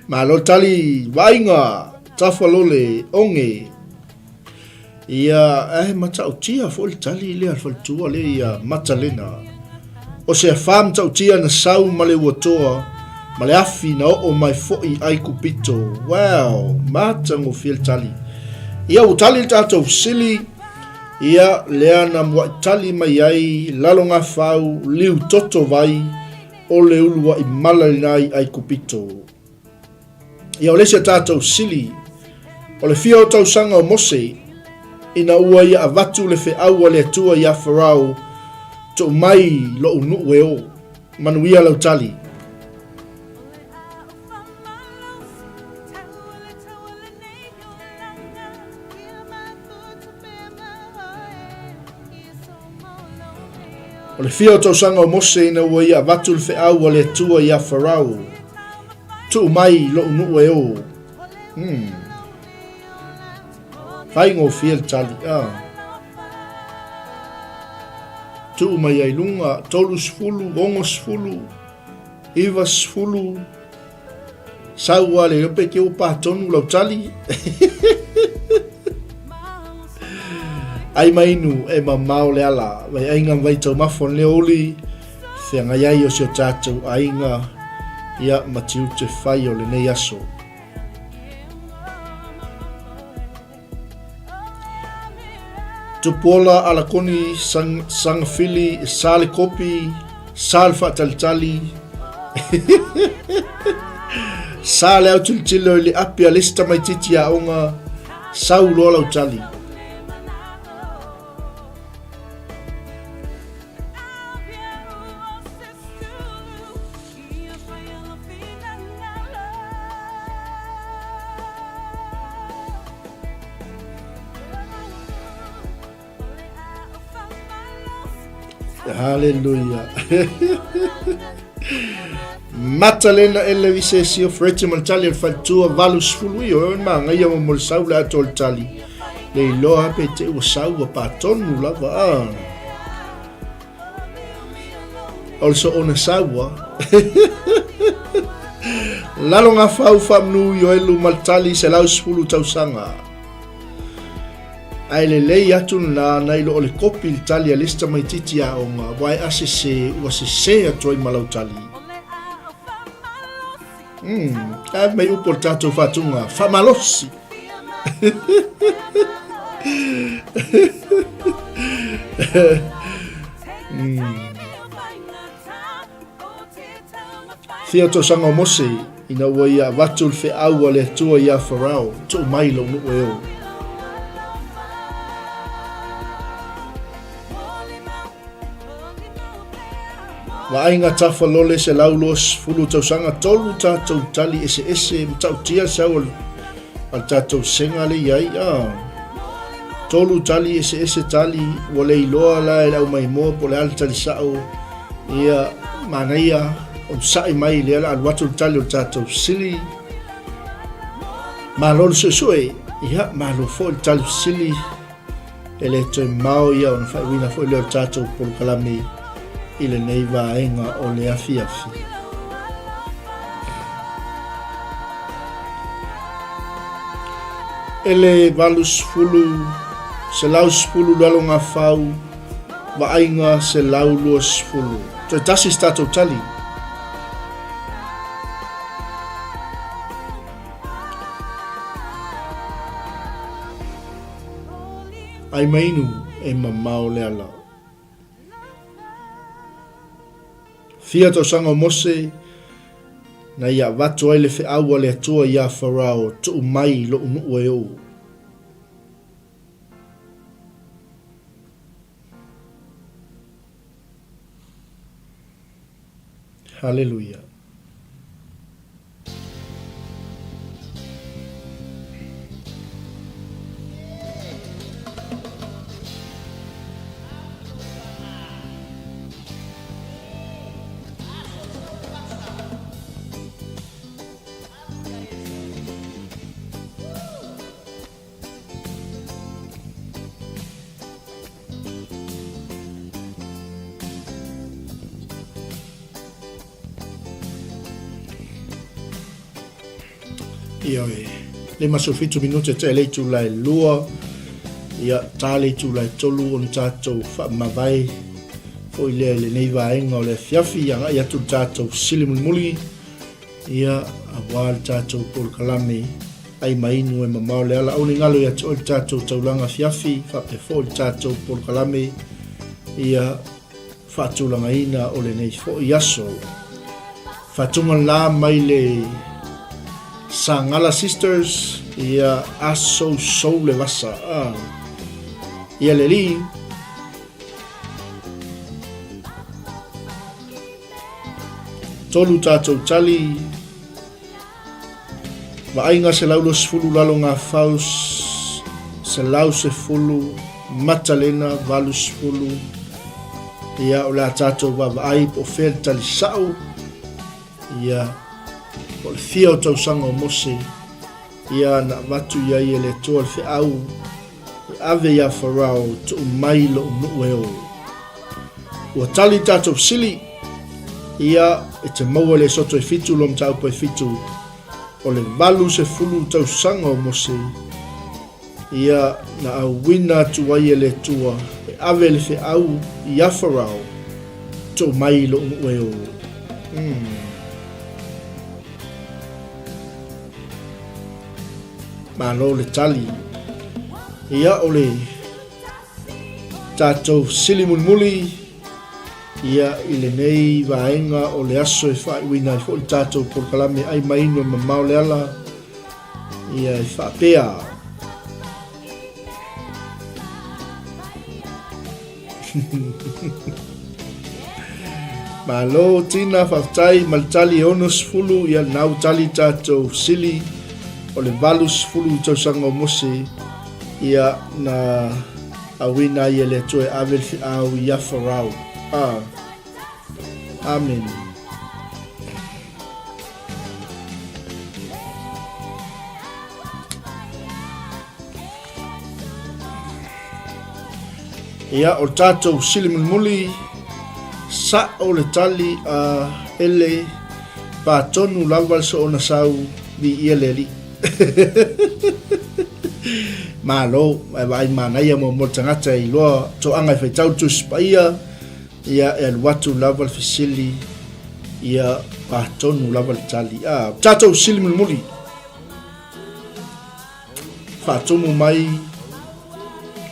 S1: malo tali vainga tafalole onge ia matau tia fol tali le alfaltua le ia matalena o se fam tau tia na sau male watoa male afi na o mai foi ai kupito wow matango fiel tali ia utali tatou sili ia leana mo tali mai ai lalonga fau liu toto vai o le ulua i malalai ai kupito ia ole se tatou sili o le fio tau sanga o mose ina ua ia avatu le fe au le tua ia farao to mai lo unu weo manuia lau tali O le fia o tausanga o Mose ina ua ia watu le whiau o le atua ia Farao. Tu mai lo unu e o. Whai ngō fia le tali. Tu mai ai lunga, tolu sfulu, gongo sfulu, iwa sfulu. Saua le ope ke o pātonu lau tali. Ai mainu e Mamao le ala, vai ainga vai tau mafon le oli, whianga iai o sio tātou ainga ia matiu te whai o le nei aso. Tupola ala koni sangafili, sale kopi, sale whaatalitali, sale au tulitilo ili api a lista mai titi a onga, sau lola utali. Hallelujah. Matalena ele visesio frete maltali al fatua valus fului o manga ia mo saula atol tali. Le loa pe te o saua patonu lava. Also ona saua. Lalonga fau famnu yo elu maltali se laus fulu tausanga. Ai le lei atu na nai lo le kopi tali a lista mai titi a onga wai asese ua se atu ai malau tali. Ai mai upo tato fatunga famalosi. Fia to sanga o Mose ina ua ia vatul fe aua le tua ia Farao to mai lo nu eo. Wa ainga tafa lole se laulos fulu tausanga tolu tatou tali ese mtau tia sau al tatou senga le iai. Tolu tali ese tali wale iloa la e lau mai moa po le al tali sao ia manaia o sai mai le ala alwatu tali o tatou sili. Malolo sue ia malo fo tali sili ele toi mau ia on fai wina fo le tatou por kalami. Ile nei vaenga o le afiafi. Ele valus fulu, se laus fulu lalonga fau, vaenga se laulus fulu. Toi tasi stato tali. Ai mainu e Mamao le ala. Fia to sanga o Mose na ia watu ai le whiau le atua ia Farao tu mai lo unu e o. Hallelujah. Ia le masofitu minute te le tu lai lua ia tale tu lai tolu on tatou fa mavai fo ile le nei vaenga o le fiafi ia tu tatou silimuli ia awal tatou por kalame ai mainu e Mamao le ala oni ngalo ia tu tatou taulanga fiafi fa pe fo tatou por kalame ia fa tulanga ina o le nei fo iaso fa tunga la mai le Sangala sisters ia aso so le vasa ia le li tolu tatou tali va ainga se laulos fulu lalonga faus se lau se fulu matalena valus fulu ia o le tātou wawai po whel tali sao, ia o le fia o tausanga o Mose, ia na watu ia i le toa le whiau, ave ia wharau tu mai lo nue o. Ua tali tātou sili, ia e te maua le soto e fitu lom tau po e fitu, o le valu se fulu tausanga o Mose, ia na au wina tu wai le tua, e ave le whiau i a wharau, tu mai lo nue o. Malo le tali, ia o le tātou sili mulmuli, ia i le nei vaenga o le aso e whaiwina i fo i tātou porkalame ai maino Mamao le ala, ia i whaapea. Malo tina whaftai maltali onus fulu ia nau tali tātou sili, o le valus fulu tausanga o Mose, ia na awina ia le toe avel au ia wharau. Amen. Ia o tātou silimulmuli, sa o le tali ele pātonu lawal so ona sau vi ia le li. Malo ai mana ia mo tangata i loa to anga fai tau tu spaia ia el watu lava fisili ia patonu lava tali tato silimul muli fatomu mai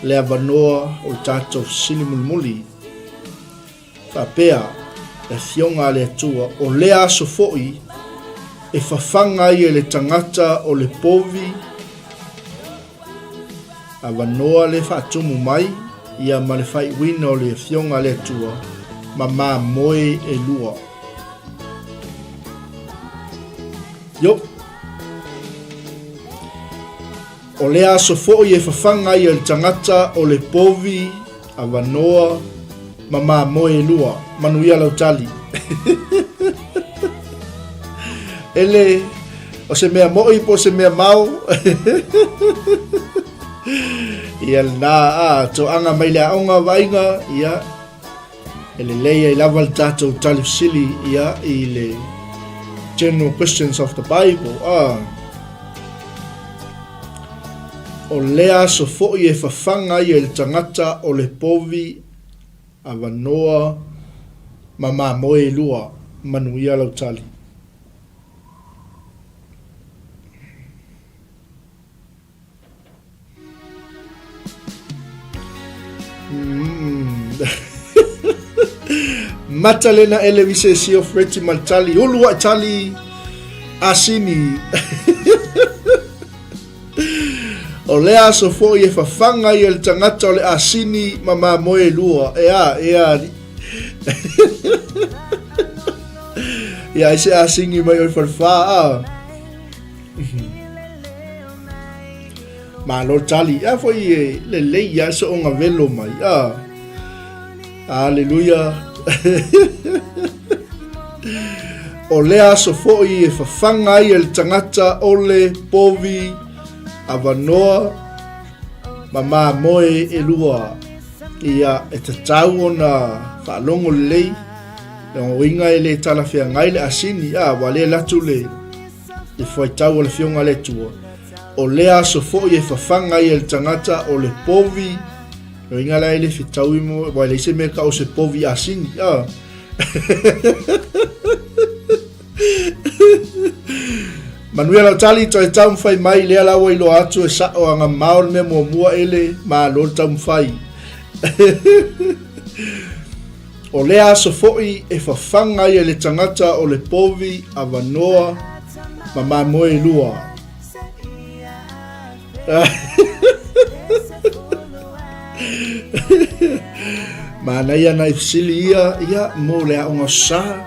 S1: le avanoa o tato silimul muli fapea e fionga le tua o le aso foi e fafanga ia le tangata o le povi avanoa le fatumu mai ia ma le fai wina o le fionga le tua mama moe e lua yo o le aso foi e fafanga ia le tangata o le povi avanoa mama moe e lua manuia lautali ele o se mea moi po se mea mau ia na to anga mai le aunga vainga ia ele leia i lava le tātou talifsili ia i le general questions of the Bible o lea so fo'i e fafanga i le tangata o le povi avanoa mama moe lua manuia lautali. Matalena ele visesi o freti maltali ulua tali asini o lea so foi e fafanga i el tangata o le asini mama moe lua ea ia ese asini mai o farfa ma lo tali foi le leia so onga velo mai Hallelujah. O lea so foi e fafanga i el tangata o le povi avanoa mama moe e lua ia e te tau o na whalongo lei e o inga e le talawhia ngai le asini wale latu le e fwai tau o le fionga le tua o lea so foi e fafanga i el tangata o le povi o inga la ele fitau imo wale se me ka o se povi asini Manuela tali to e tau fai mai lea lawa i lo atu e sa o anga maor me mua ele ma lo tau fai o lea so foi e fafanga i le tangata o le povi avanoa mama moe lua mana ia na ifsili ia mo lea onga sa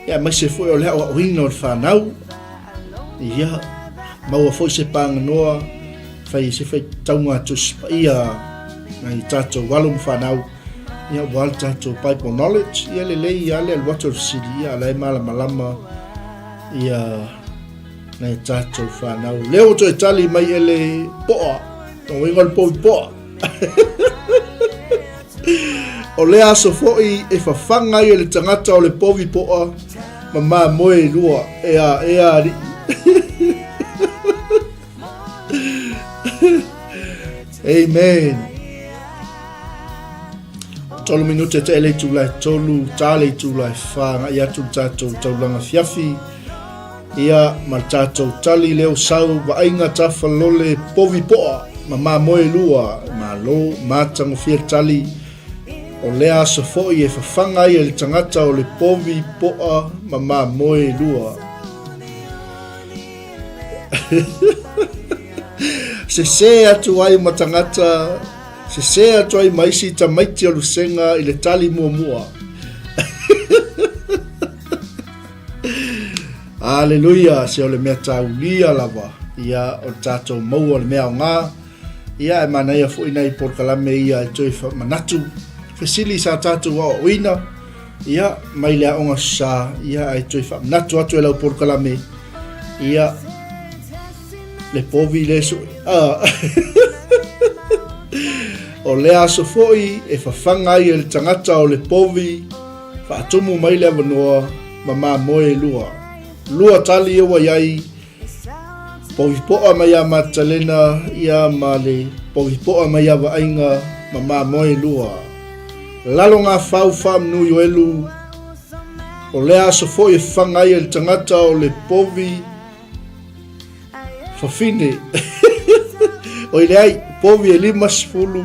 S1: ia mai se foi o lea o hino whanau ia maua foi se panganoa fai se fai taunga tus ia ngai tato walum whanau ia wal tātou Bible knowledge ia le lei ia le alwatu sili ia lai malama ia nei tātou whanau leo to e tali mai ele poa o inga le poa o le aso foi e whawhanga i le tangata o le povi poa ma moe lua ea ri amen tolu minute te ele tulai tolu tale tulai whanga ia tu tātou taulanga fiafi ia ma tātou tali leo sau wa ainga tawhalole povi poa ma moe lua ma lo mātango fia tali o lea aso foi e whawhanga i le tangata o le povi poa ma moe lua se atu ai ma tangata se atu ai maisi ta maiti o lusenga i le tali mua Aleluia, se o le mea taulia lava ia o tātou mau o le mea o ngā ia e mana ia fui nei porkalame ia e toi manatu fesili sa tātou o uina ia mai lea onga sa ia e toi manatu atu e lau porkalame ia le povi le su o lea aso foi e whawhanga i le tangata o le povi whaatumu mai lea wanoa ma moe lua tali ewa iai povi poa mai a matalena ia ma le povi poa mai a wainga ma moe lua lalo ngā whau whamnu i elu o lea aso foi e whanga i le tangata o le povi whawhine o i leai povi e 5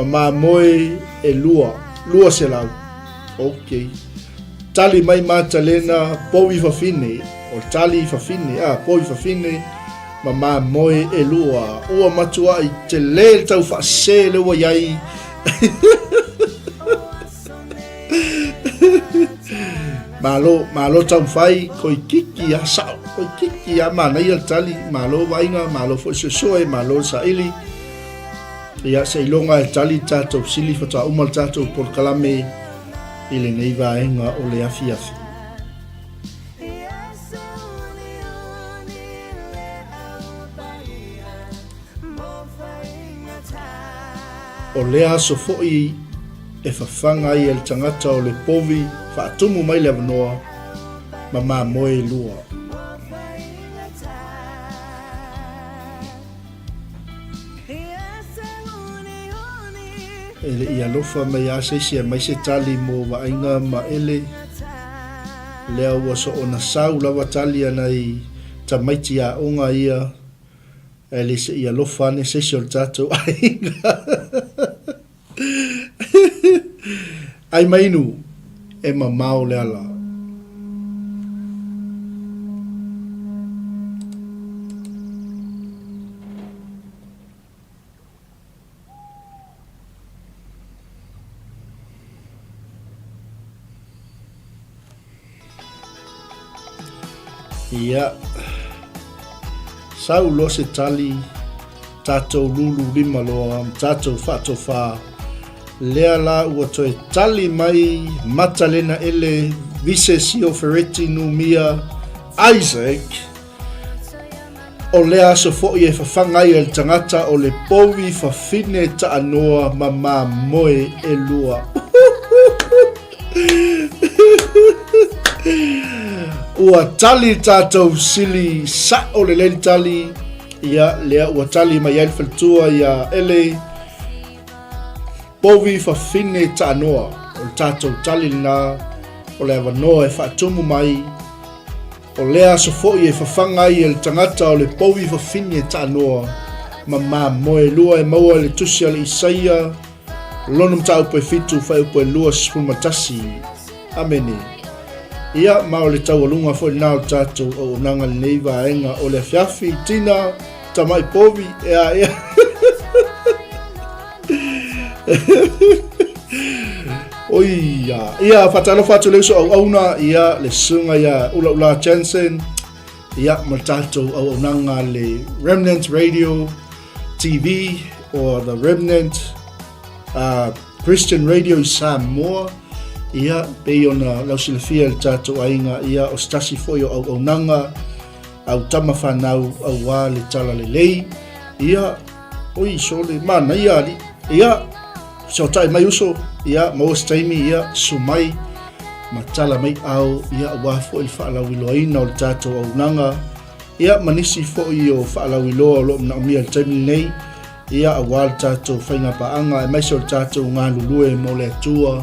S1: ma moe e lua se lau ok tali mai matalena povi whawhine o tali whawhine povi whawhine ma moe e lua ua matua i te le tau whaase lewa iai malo tau whai koi kiki a sao koi kiki a mana ia tali malo wainga malo fo malo sa ili ia se ilonga e tali tātou sili whata umal tātou por kalame i le nei vaenga o le afi o lea aso fo'i e whawhanga i el tangata o le povi whaatumu mai le wanoa ma moe lua ele ia lofa mai a seisi mai se tali mo wainga ma ele lea ua so ona sau lawa tali anai tamaiti a onga ia ele se ia lofa ne seisi o tatou ainga ai mainu e mamao le ala ia sau lo se tali tatou lulu lima loa tatou whatofa lea la ua toe tali mai matalena ele vise sio fereti numia Isaac o lea so fo'i e whawhangai e tangata o le povi whawhine ta anoa ma moe e lua ua tali tātou sili sa o le leli tali ia lea ua tali mai ai whaltua ia ele povi whawhine ta anoa o le tātou tali na o le awanoa e whaatumu mai o lea so fo'i e whawhangai e le tangata o le povi whawhine ta anoa ma moe lua e maua le tusi ale Isaia lonum ta upo e fitu whai upo e lua sfumatasi amene ia ma o le taualunga fo nao tātou o nanga le nei vaenga o le fiafi tina tamai povi ia ia fatalo fatu le so auna ia le sunga ia ula Jensen ia ma tātou o nanga le Remnant Radio TV or the Remnant Christian Radio Samoa ia pe ona lausilafia le tatou aiga ia o stasi foi o auaunaga au tama whanau au wā le tala le lei ia oi so le mana ia so tai mai uso ia mo staimi ia sumai ma tala mai au ia wā fo il whaalawiloaina o le tatou aunaga ia manisi fo i o whaalawiloa o lo mna umia le taimi nei ia a wā le tatou whainga paanga e mai so le tatou ngā lulue mo le atua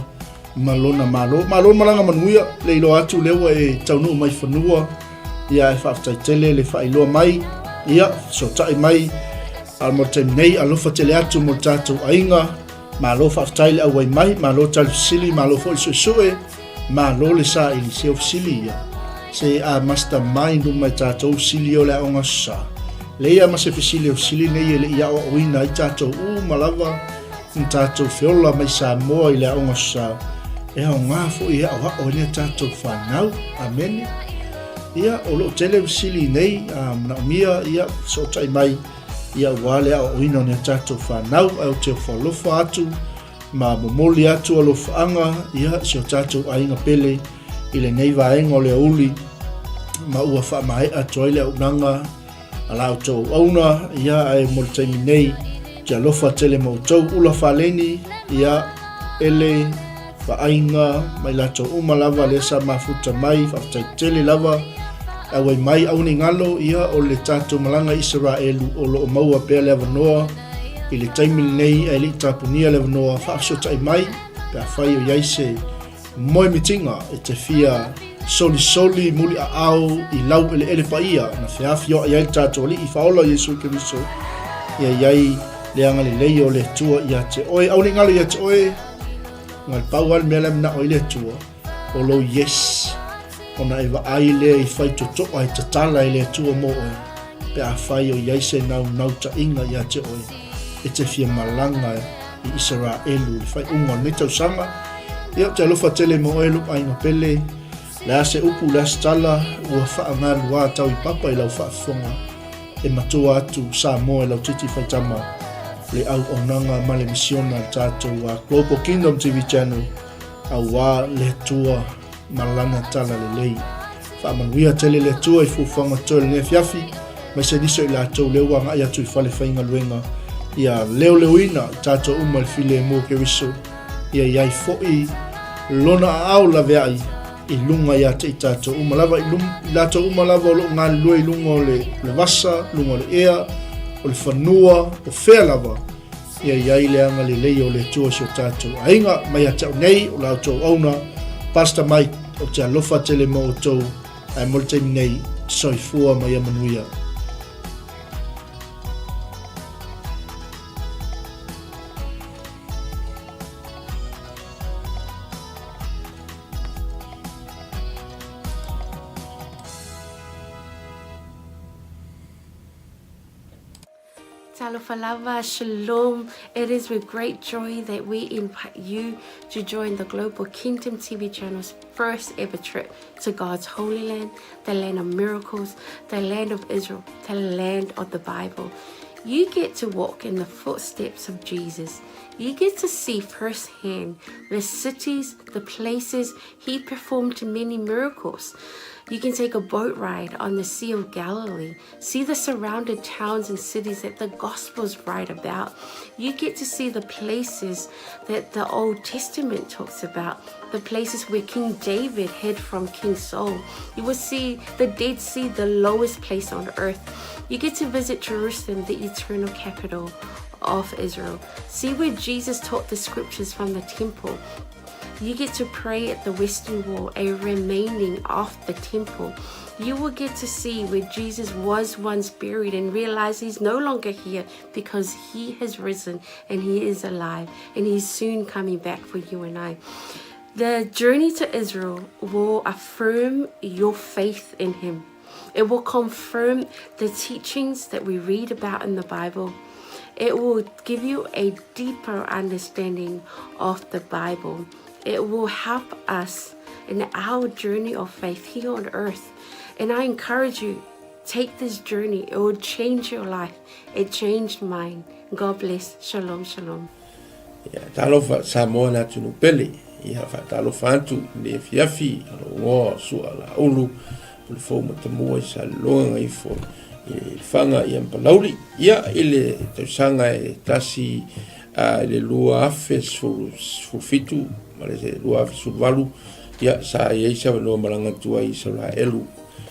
S1: malona malo malanga manuia le ilo atu lewa e taunu mai whanua ia e whaftaitele le whailoa mai ia so tai mai al mo taimi nei alofa tele atu mo le tatou ainga malo whaftaile au wai mai malo talfisili malo fo iso isoe malo le sa ili se ofisili ia se a mastermind mai tatou sili o le aonga sa le ia ma se fisili ofisili nei le ia o oina i tatou malava i tatou feola mai Samoa i le aonga sa e hao ngā fo ia o le tatou whanau amen ia o lo televisiili nei mnaumia ia so tai mai ia wale a oina ne tatou whanau au te whalofa atu ma momoli atu alo whaanga ia so tatou ainga pele i le nei vaenga o le uli ma ua whaamae atu ai le aunanga ala o tau auna ia ai mo le taimi nei te alofa tele mautou ula whaleni ia ele whainga mai lato umalava le sa mafuta mai whaftaitele lava awai mai au ni ngalo ia o le tatou malanga Israelu o lo maua pea le avanoa i le taimi nei e li tapunia le avanoa whaafsotai mai pe a whai o iaise moe mitinga e te fia soli muli a au i lau ele paia na whiawhi o iai tatou li i whaola Jesu Keriso ia iai le anga le lei o le tua ia te oe au ni ngalo ia te oe ngal paual mele mna o le tua o lo yes ona eva ai le i whai toto ai tatala i le tua mo oe pe a whai o iaise nau ta inga ia te oe e te fia malanga i Israelu i whai unga ne tau sanga ia te alofa tele mo oe lupa inga pele le ase upu le astala ua wha ngan wā tau i papa i lau wha fonga e matua atu Samoa i lau titi whai tama le au onanga ma le misiona tatou wa Global Kingdom TV channel au wā le tua malanga tala le lei whaamanuia tele le tua i fufanga tole ne fiafi mai se niso i la tau lewa ngai atu i whale whainga luenga ia leo tatou uma le file mo Keriso ia iai foi lona au la veai i lunga ia te i tatou uma lava i tatou uma lava o lo ngā lue i lunga o le vasa lunga o le ea o le whanua o whea lava ia iai le anga le lei o le tua so tatou ainga mai atau nei o lau tau auna Pastor Mike o te alofa tele mo o tau ai mo le taimi nei soifua mai amanuia.
S2: Talofalava, shalom. It is with great joy that we invite you to join the Global Kingdom TV channel's first ever trip to God's Holy Land, the land of miracles, the land of Israel, the land of the Bible. You get to walk in the footsteps of Jesus. You get to see firsthand the cities, the places he performed many miracles. You can take a boat ride on the Sea of Galilee, see the surrounded towns and cities that the Gospels write about. You get to see the places that the Old Testament talks about, the places where King David hid from King Saul. You will see the Dead Sea, the lowest place on earth. You get to visit Jerusalem, the eternal capital of Israel. See where Jesus taught the scriptures from the temple. You get to pray at the Western Wall, a remaining of the temple. You will get to see where Jesus was once buried and realize he's no longer here because he has risen and he is alive and he's soon coming back for you and I. The journey to Israel will affirm your faith in him. It will confirm the teachings that we read about in the Bible. It will give you a deeper understanding of the Bible. It will help us in our journey of faith here on earth. And I encourage you, take this journey. It will change your life. It changed mine. God bless. Shalom, shalom.
S3: ia talofa Samoa na tunu pele ia fa talofa atu le fiafi o sua la ulu le fo matamua sa longa i fo fanga ia palauli ia ile tausanga e tasi le lua afe su fitu ma le lua afe su valu ia sa ia isa no malanga tua i sa la elu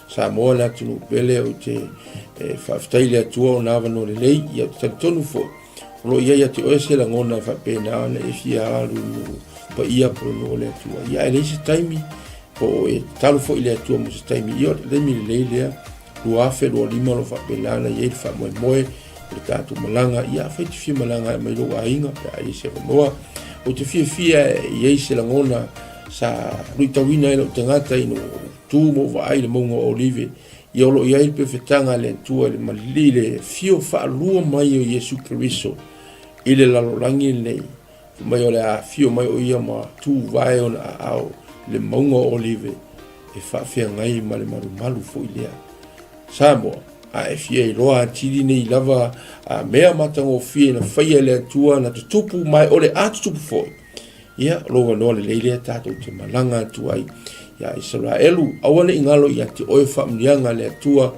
S3: Samoa na tunu pele o te whaftaile atua o nawa no le lei ia tonu fo lo ia te oese la ngona fa pena na e fia alu pa ia pro no le atua ia ele se taimi po e talo fo ile atua mo se taimi ia le mi le lea lua afe lua lima lo fa pena na ia fa moe le tatu malanga ia fa te fia malanga mai lo ainga ia se noa o te fia ia se la ngona sa ruitawina ilo tangata ino tu mo vai le mongo olive ia lo ia pe fetanga le tua le malile fio fa lua mai o Yesu Keriso ile la lorangi le mai o le fio mai o ia ma tu vai on ao le mongo olive e fa fia ngai ma le malu fo ilea Samoa a fia loa tili nei lava a mea matango fia na faia le tua na tupu mai o le atupu foi ia lo no le leile tato te malanga tuai ia Israelu awane ingalo ia te oe whamnianga le atua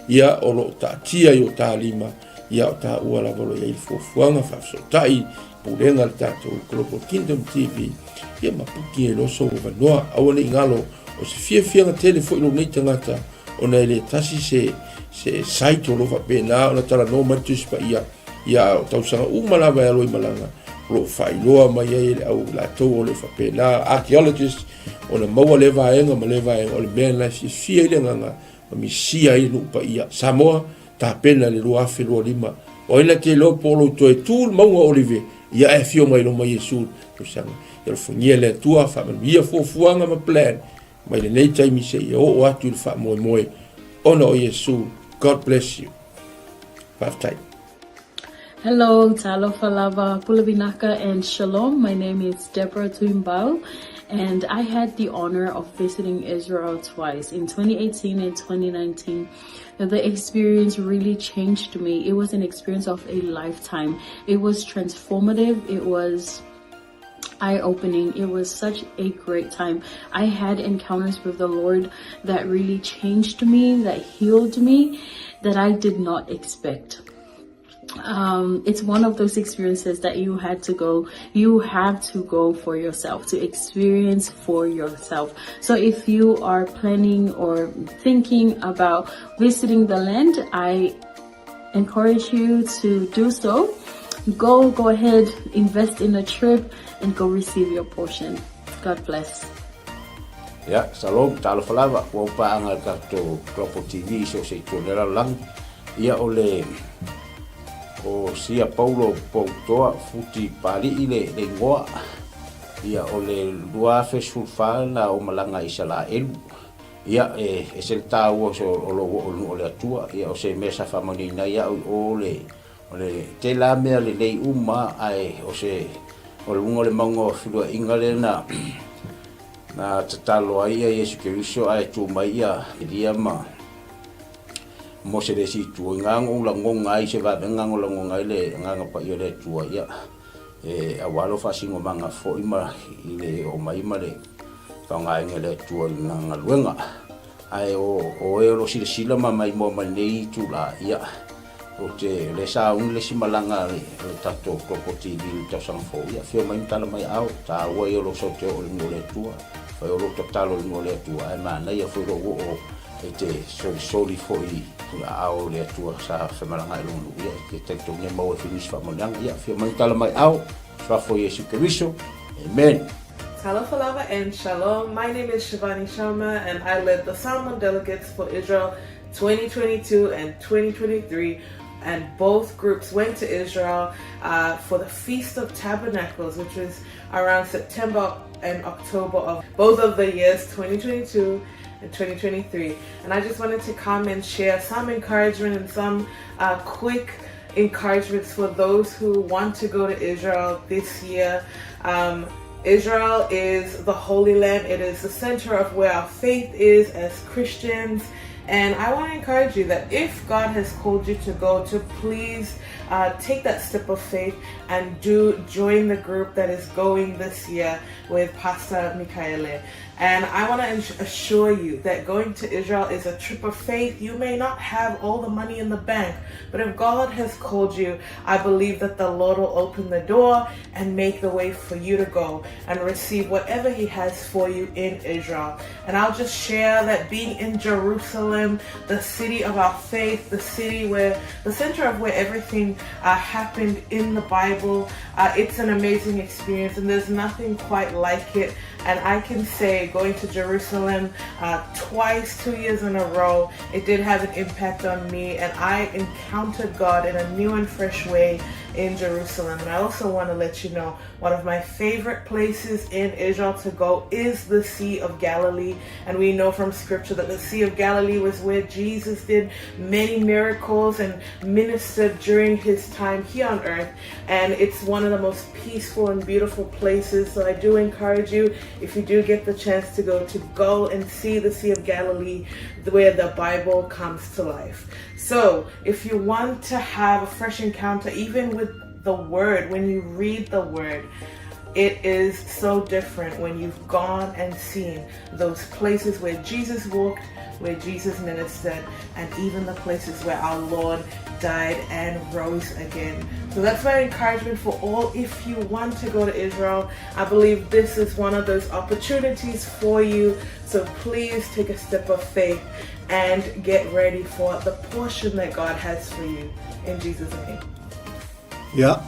S3: ia o lo tatia i o tā lima ia o tā ua lavalo ia i fuafuanga whafsotai purenga le tato Global Kingdom TV ia mapuki e loso o vanoa awane ingalo o se fianga telefo ilo nei tangata o nei le tasi se site o lo whapena o na tala no matuspa ia o tausanga umalawa e aloi malanga lo failoa mai ele au la to le fa pena archaeologist ona maua le vaenga ma le vaenga o le mena si ile nganga mi sia i no pa ia Samoa ta pena le lua fe lo lima o ina te lo polo to e tul maua olive ia e fio mai lo mai Yesu o sanga ele fonia le tua fa ia fuanga ma plan mai le nei tai mi se o atu le fa moe ona o Yesu. God bless you. Five time.
S4: Hello, Talofa Pulavinaca and Shalom. My name is 𝗗𝗜𝗦𝗖𝗟𝗓𝗡, and I had the honor of visiting Israel twice, in 2018 and 2019. The experience really changed me. It was an experience of a lifetime. It was transformative. It was eye-opening. It was such a great time. I had encounters with the Lord that really changed me, that healed me, that I did not expect. It's one of those experiences that you have to go for yourself, to experience for yourself. So if you are planning or thinking about visiting the land, I encourage you to do so. Go ahead, invest in a trip and go receive your portion. God bless.
S5: Ya, salom, talofalava, wa paanga to Global TV so se tolera lang. Ia ole o sia Paulo Poutoa futi pali ile le ngoa ia ole lua fe sulfana o malanga isala elu ia e sel tawo so o le atua ia o se mesa famani na ia ole te la me le lei uma ai o se o le mango filo ingale na tatalo ia Yesu Keriso ai tu mai ia dia ma mo se le si tu ngango la ngonga i se va ngango la ngonga ile nganga pa yo le tu ia e awalo fa singo manga fo ima ile o mai male fa ngai le tu nganga luenga ai o lo sila mai mo nei tu la ia o te le sa un le simalanga le tato propoti di ta san fo ia fio mai tala mai au ta wo yo lo so te o le tu fa yo lo totalo le tu ai ma nei fo lo o te soli foi au le tua sa semalanga lu ia te te ne mo finis fa monang ia fio mai tala mai au fa fo Yesu Keriso. Amen.
S6: Talafalava and Shalom. My name is Shivani Sharma and I led the Salmon delegates for Israel 2022 and 2023, and both groups went to Israel for the Feast of Tabernacles, which was around September and October of both of the years 2022 and 2023. And I just wanted to come and share some encouragement and some quick encouragements for those who want to go to Israel this year. Israel is the Holy Land. It is the center of where our faith is as Christians. And I want to encourage you that if God has called you to go, to please take that step of faith and join the group that is going this year with Pastor Michaele. And I want to assure you that going to Israel is a trip of faith. You may not have all the money in the bank, but if God has called you, I believe that the Lord will open the door and make the way for you to go and receive whatever He has for you in Israel. And I'll just share that being in Jerusalem, the city of our faith, the city where the center of where everything happened in the Bible, it's an amazing experience, and there's nothing quite like it. And I can say, going to Jerusalem twice, 2 years in a row, it did have an impact on me, and I encountered God in a new and fresh way in Jerusalem. And I also want to let you know, one of my favorite places in Israel to go is the Sea of Galilee. And we know from scripture that the Sea of Galilee was where Jesus did many miracles and ministered during His time here on earth. And it's one of the most peaceful and beautiful places. So I do encourage you, if you do get the chance to go and see the Sea of Galilee, where the Bible comes to life. So if you want to have a fresh encounter, even with the Word, when you read the Word, it is so different when you've gone and seen those places where Jesus walked, where Jesus ministered, and even the places where our Lord died and rose again. So that's my encouragement for all. If you want to go to Israel, I believe this is one of those opportunities for you. So please take a step of faith and get ready for the portion that God has for you. In Jesus' name.
S1: Yeah.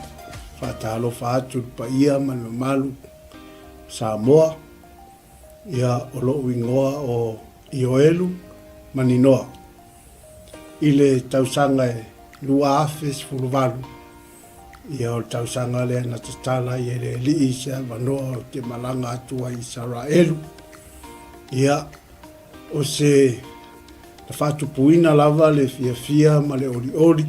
S1: Fatalo fatu pa ia malu Samoa ia olo wingoa o Ioelu maninoa ile tausanga lua afes fuluvalu ia o tausanga le na tatala ia le liisa vanoa o te malanga atua Israelu ia o se na fatu puina lava le fia ma le oli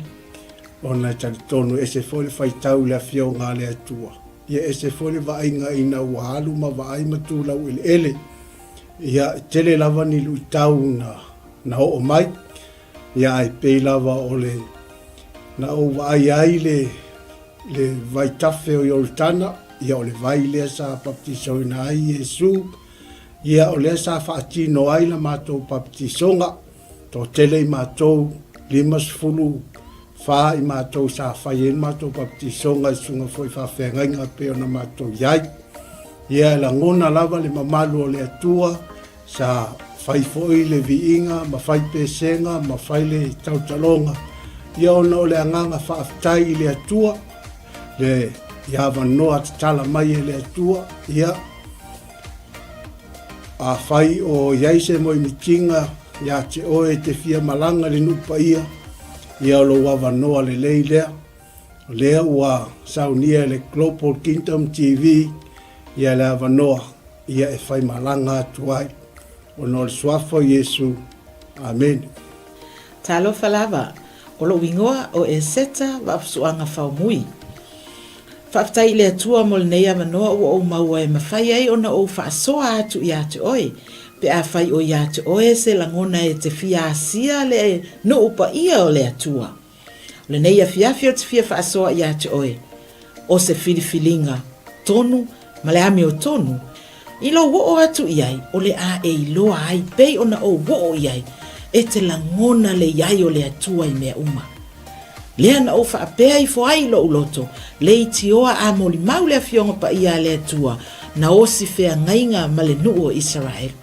S1: ona talitonu ese foli faitau le afio ngā le atua. Ia ese foli va inga ina uahalu ma va aima tu lau ele. Ia tele lava ni lui tau na o mai. Ia ai pei lava o le na o va ai le vai tafe o Yoltana. Ia o le vai lea sa baptiso ina ai Yesu. Ia o lea sa faatino ai la mātou baptisonga. To tele i mātou 5 fa i mātou sa whai en mātou baptisonga i sunga foi whawhengai ngā peo na mātou iai. Ia la ngona lava le mamalu o le atua sa whai foi le viinga, ma whai pesenga, ma whai le tautalonga. Ia ona o le anganga whaaftai i le atua, le iawa noa tatala mai e le atua, ia a whai o iaise mo i mitinga, ia te oe te fia malanga le nupa ia, ia lo wawa noa le lea, lea ua saunia le Global Kingdom TV, ia le awa noa, ia e whai malanga atuai, o no le swafo Yesu, Amen.
S7: Talo falava, o lo wingoa o e seta wa afsuanga whaumui. Whaftai le atua mo le nei awa noa ua o maua e mawhai ai ona o whaasoa atu i atu oe, pe a whai o ia te oe se langona e te fia asia le no upa ia o le atua. Le nei a fiafio te fia whaasoa ia te oe. O se filifilinga tonu, ma le ame o tonu. I lo wo o atu iai, o le a e iloa ai, pei ona o wo o iai, e te langona le iai o le atua i mea uma. Lea na o whaapea i fo ai lo uloto, le i tioa a moli mau le a fionga pa ia le atua, na o si fea ngainga ma le nuu o Israel.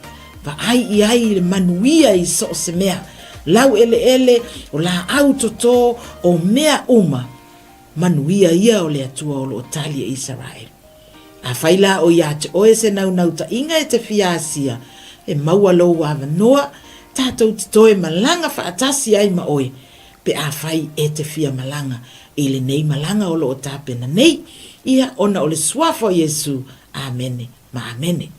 S7: Va ai i ai le manuia i so se mea, lau ele o la autoto o mea uma, manuia ia o le atua o lo tali e Israel. A whaila o ia te oe se nau ta inga e te fiasia, e maua lo wawa noa, tātou te toe malanga whaatasi ai ma oe, pe a whai e te fia malanga, e le nei malanga o lo o tāpena nei, ia ona o le swafo Yesu, amene, ma amene.